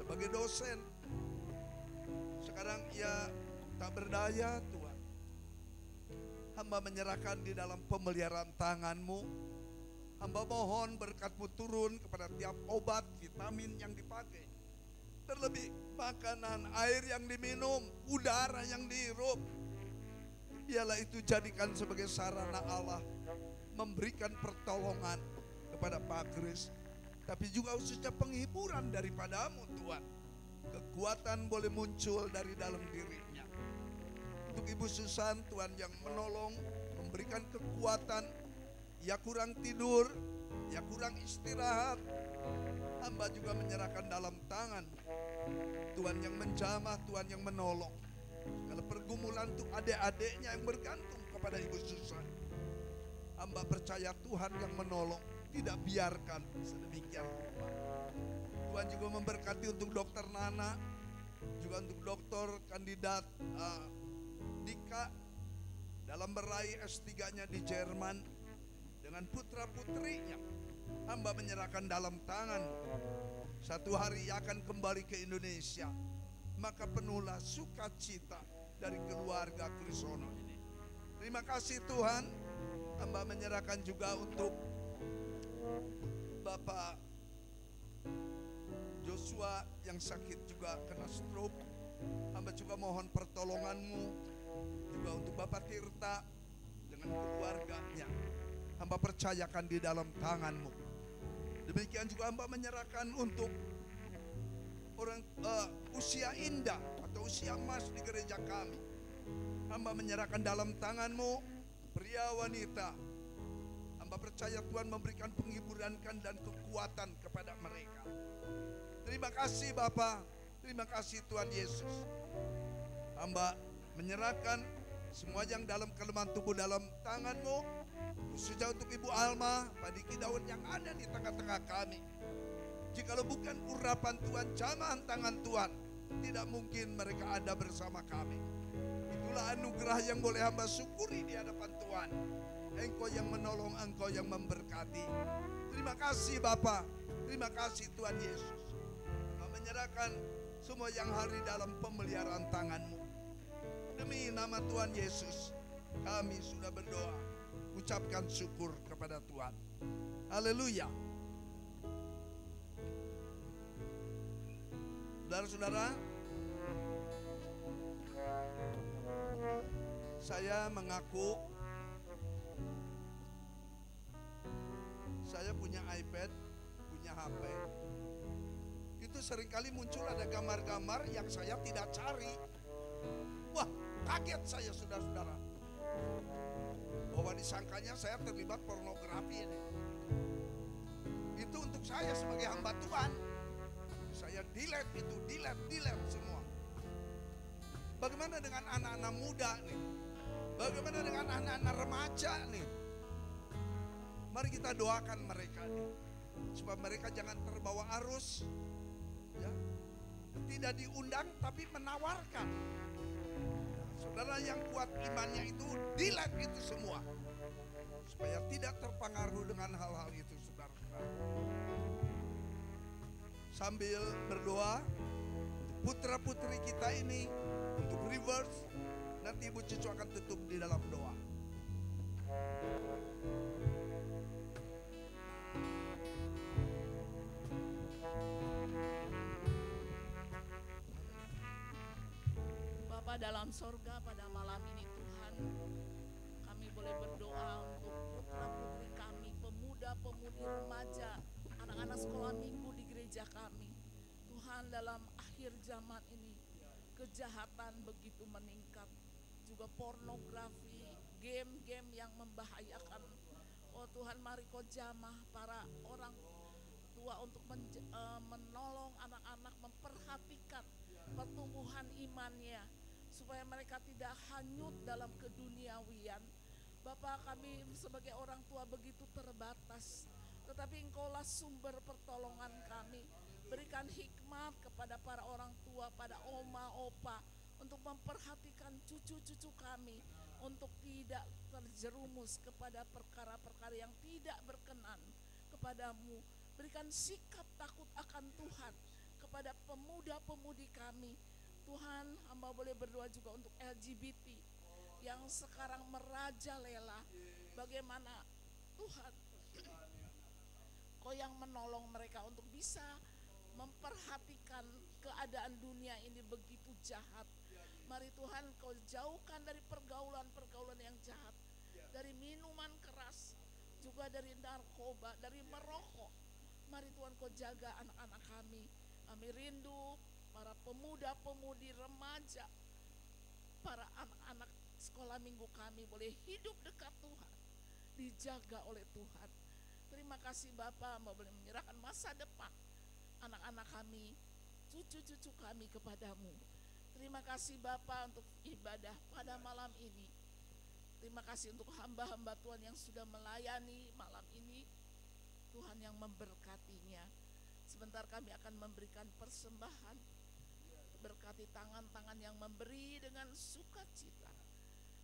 sebagai dosen. Sekarang ia tak berdaya Tuhan. Hamba menyerahkan di dalam pemeliharaan tangan-Mu. Hamba mohon berkat-Mu turun kepada tiap obat, vitamin yang dipakai. Terlebih makanan, air yang diminum, udara yang dihirup. Biarlah itu jadikan sebagai sarana Allah memberikan pertolongan kepada Pak Kris. Tapi juga khususnya penghiburan daripada-Mu Tuhan. Kekuatan boleh muncul dari dalam dirinya. Untuk Ibu Susan, Tuhan yang menolong, memberikan kekuatan. Ia kurang tidur, ia kurang istirahat. Hamba juga menyerahkan dalam tangan Tuhan yang menjamah, Tuhan yang menolong. Kalau pergumulan untuk adik-adiknya yang bergantung kepada Ibu Susan, hamba percaya Tuhan yang menolong, tidak biarkan sedemikian rupa. Tuhan juga memberkati untuk Dokter Nana, juga untuk dokter kandidat Dika dalam meraih S3-nya di Jerman dengan putra-putrinya. Hamba menyerahkan dalam tangan. Satu hari ia akan kembali ke Indonesia, maka penuhlah sukacita dari keluarga Krisono ini. Terima kasih Tuhan. Hamba menyerahkan juga untuk Bapak Joshua yang sakit juga kena stroke. Hamba juga mohon pertolongan-Mu juga untuk Bapak Tirta dengan keluarganya. Hamba percayakan di dalam tangan-Mu. Demikian juga hamba menyerahkan untuk orang usia indah atau usia emas di gereja kami. Hamba menyerahkan dalam tangan-Mu pria wanita. Hamba percaya Tuhan memberikan penghiburan dan kekuatan kepada mereka. Terima kasih Bapa, terima kasih Tuhan Yesus. Hamba menyerahkan semua yang dalam kelemahan tubuh dalam tangan-Mu. Khususnya untuk Ibu Alma, Pak Diki Daun yang ada di tengah-tengah kami. Jikalau bukan urapan Tuhan, jamahan tangan Tuhan, tidak mungkin mereka ada bersama kami. Itulah anugerah yang boleh hamba syukuri di hadapan Tuhan. Engkau yang menolong, Engkau yang memberkati. Terima kasih Bapa, terima kasih Tuhan Yesus. Hamba menyerahkan semua yang hari dalam pemeliharaan tangan-Mu. Demi nama Tuhan Yesus, kami sudah berdoa. Ucapkan syukur kepada Tuhan. Haleluya. Saudara-saudara, saya mengaku saya punya iPad, punya HP. Itu seringkali muncul ada gambar-gambar yang saya tidak cari. Wah, kaget saya saudara-saudara. Bahwa disangkanya saya terlibat pornografi ini. Itu untuk saya sebagai hamba Tuhan. Saya delete itu, delete semua. Bagaimana dengan anak-anak muda nih? Bagaimana dengan anak-anak remaja nih? Mari kita doakan mereka nih, supaya mereka jangan terbawa arus, ya. Tidak diundang tapi menawarkan. Saudara yang kuat imannya itu delete itu semua, supaya tidak terpengaruh dengan hal-hal itu, saudara-saudara. Sambil berdoa putra-putri kita ini untuk reverse, nanti Ibu Cucu akan tutup di dalam doa. Bapa dalam sorga, pada malam ini Tuhan, kami boleh berdoa untuk putra-putri kami, pemuda-pemudi remaja, anak-anak sekolah minggu di gereja kami. Tuhan, dalam akhir zaman ini kejahatan begitu meningkat, juga pornografi, game-game yang membahayakan. Oh Tuhan, mari Kau jamah para orang tua untuk menolong anak-anak, memperhatikan pertumbuhan imannya, supaya mereka tidak hanyut dalam keduniawian. Bapa, kami sebagai orang tua begitu terbatas, tetapi Engkaulah sumber pertolongan kami. Berikan hikmat kepada para orang tua, pada oma, opa, untuk memperhatikan cucu-cucu kami, untuk tidak terjerumus kepada perkara-perkara yang tidak berkenan kepadamu. Berikan sikap takut akan Tuhan kepada pemuda-pemudi kami. Tuhan, hamba boleh berdoa juga untuk LGBT yang sekarang merajalela. Bagaimana Tuhan Kau yang menolong mereka untuk bisa memperhatikan keadaan dunia ini begitu jahat. Mari Tuhan, Kau jauhkan dari pergaulan-pergaulan yang jahat, dari minuman keras, juga dari narkoba, dari merokok. Mari Tuhan, Kau jaga anak-anak kami. Kami rindu para pemuda-pemudi, remaja, para anak-anak sekolah minggu kami boleh hidup dekat Tuhan, dijaga oleh Tuhan. Terima kasih Bapa, boleh menyerahkan masa depan anak-anak kami, cucu-cucu kami kepadamu. Terima kasih Bapa untuk ibadah pada malam ini. Terima kasih untuk hamba-hamba Tuhan yang sudah melayani malam ini. Tuhan yang memberkatinya. Sebentar kami akan memberikan persembahan. Berkati tangan-tangan yang memberi dengan sukacita.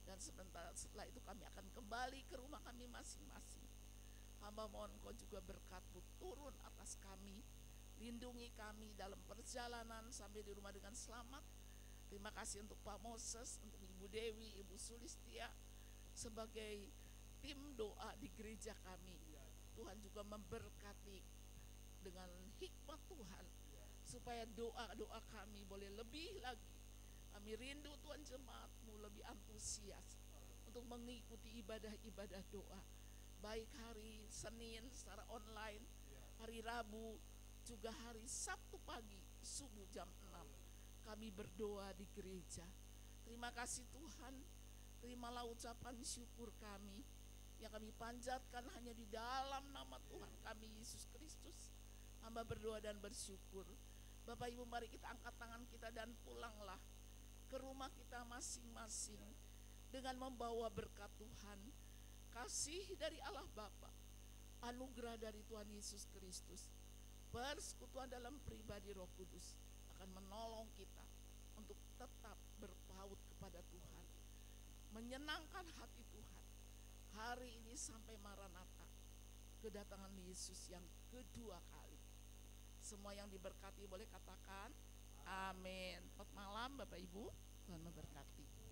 Dan sebentar setelah itu kami akan kembali ke rumah kami masing-masing. Hamba mohon Kau juga berkat-Mu turun atas kami. Lindungi kami dalam perjalanan sampai di rumah dengan selamat. Terima kasih untuk Pak Moses, untuk Ibu Dewi, Ibu Sulistia sebagai tim doa di gereja kami. Tuhan juga memberkati dengan hikmat Tuhan supaya doa-doa kami boleh lebih lagi. Kami rindu Tuhan, jemaat-Mu lebih antusias untuk mengikuti ibadah-ibadah doa. Baik hari Senin secara online, hari Rabu, juga hari Sabtu pagi subuh jam 6 kami berdoa di gereja. Terima kasih Tuhan, terimalah ucapan syukur kami yang kami panjatkan hanya di dalam nama Tuhan kami Yesus Kristus. Hamba berdoa dan bersyukur. Bapak Ibu, mari kita angkat tangan kita dan pulanglah ke rumah kita masing-masing dengan membawa berkat Tuhan, kasih dari Allah Bapa, anugerah dari Tuhan Yesus Kristus, persekutuan dalam pribadi Roh Kudus akan menolong kita untuk tetap berpaut kepada Tuhan, menyenangkan hati Tuhan hari ini sampai Maranatha, kedatangan Yesus yang kedua kali. Semua yang diberkati boleh katakan amin. Selamat malam Bapak Ibu, Tuhan memberkati.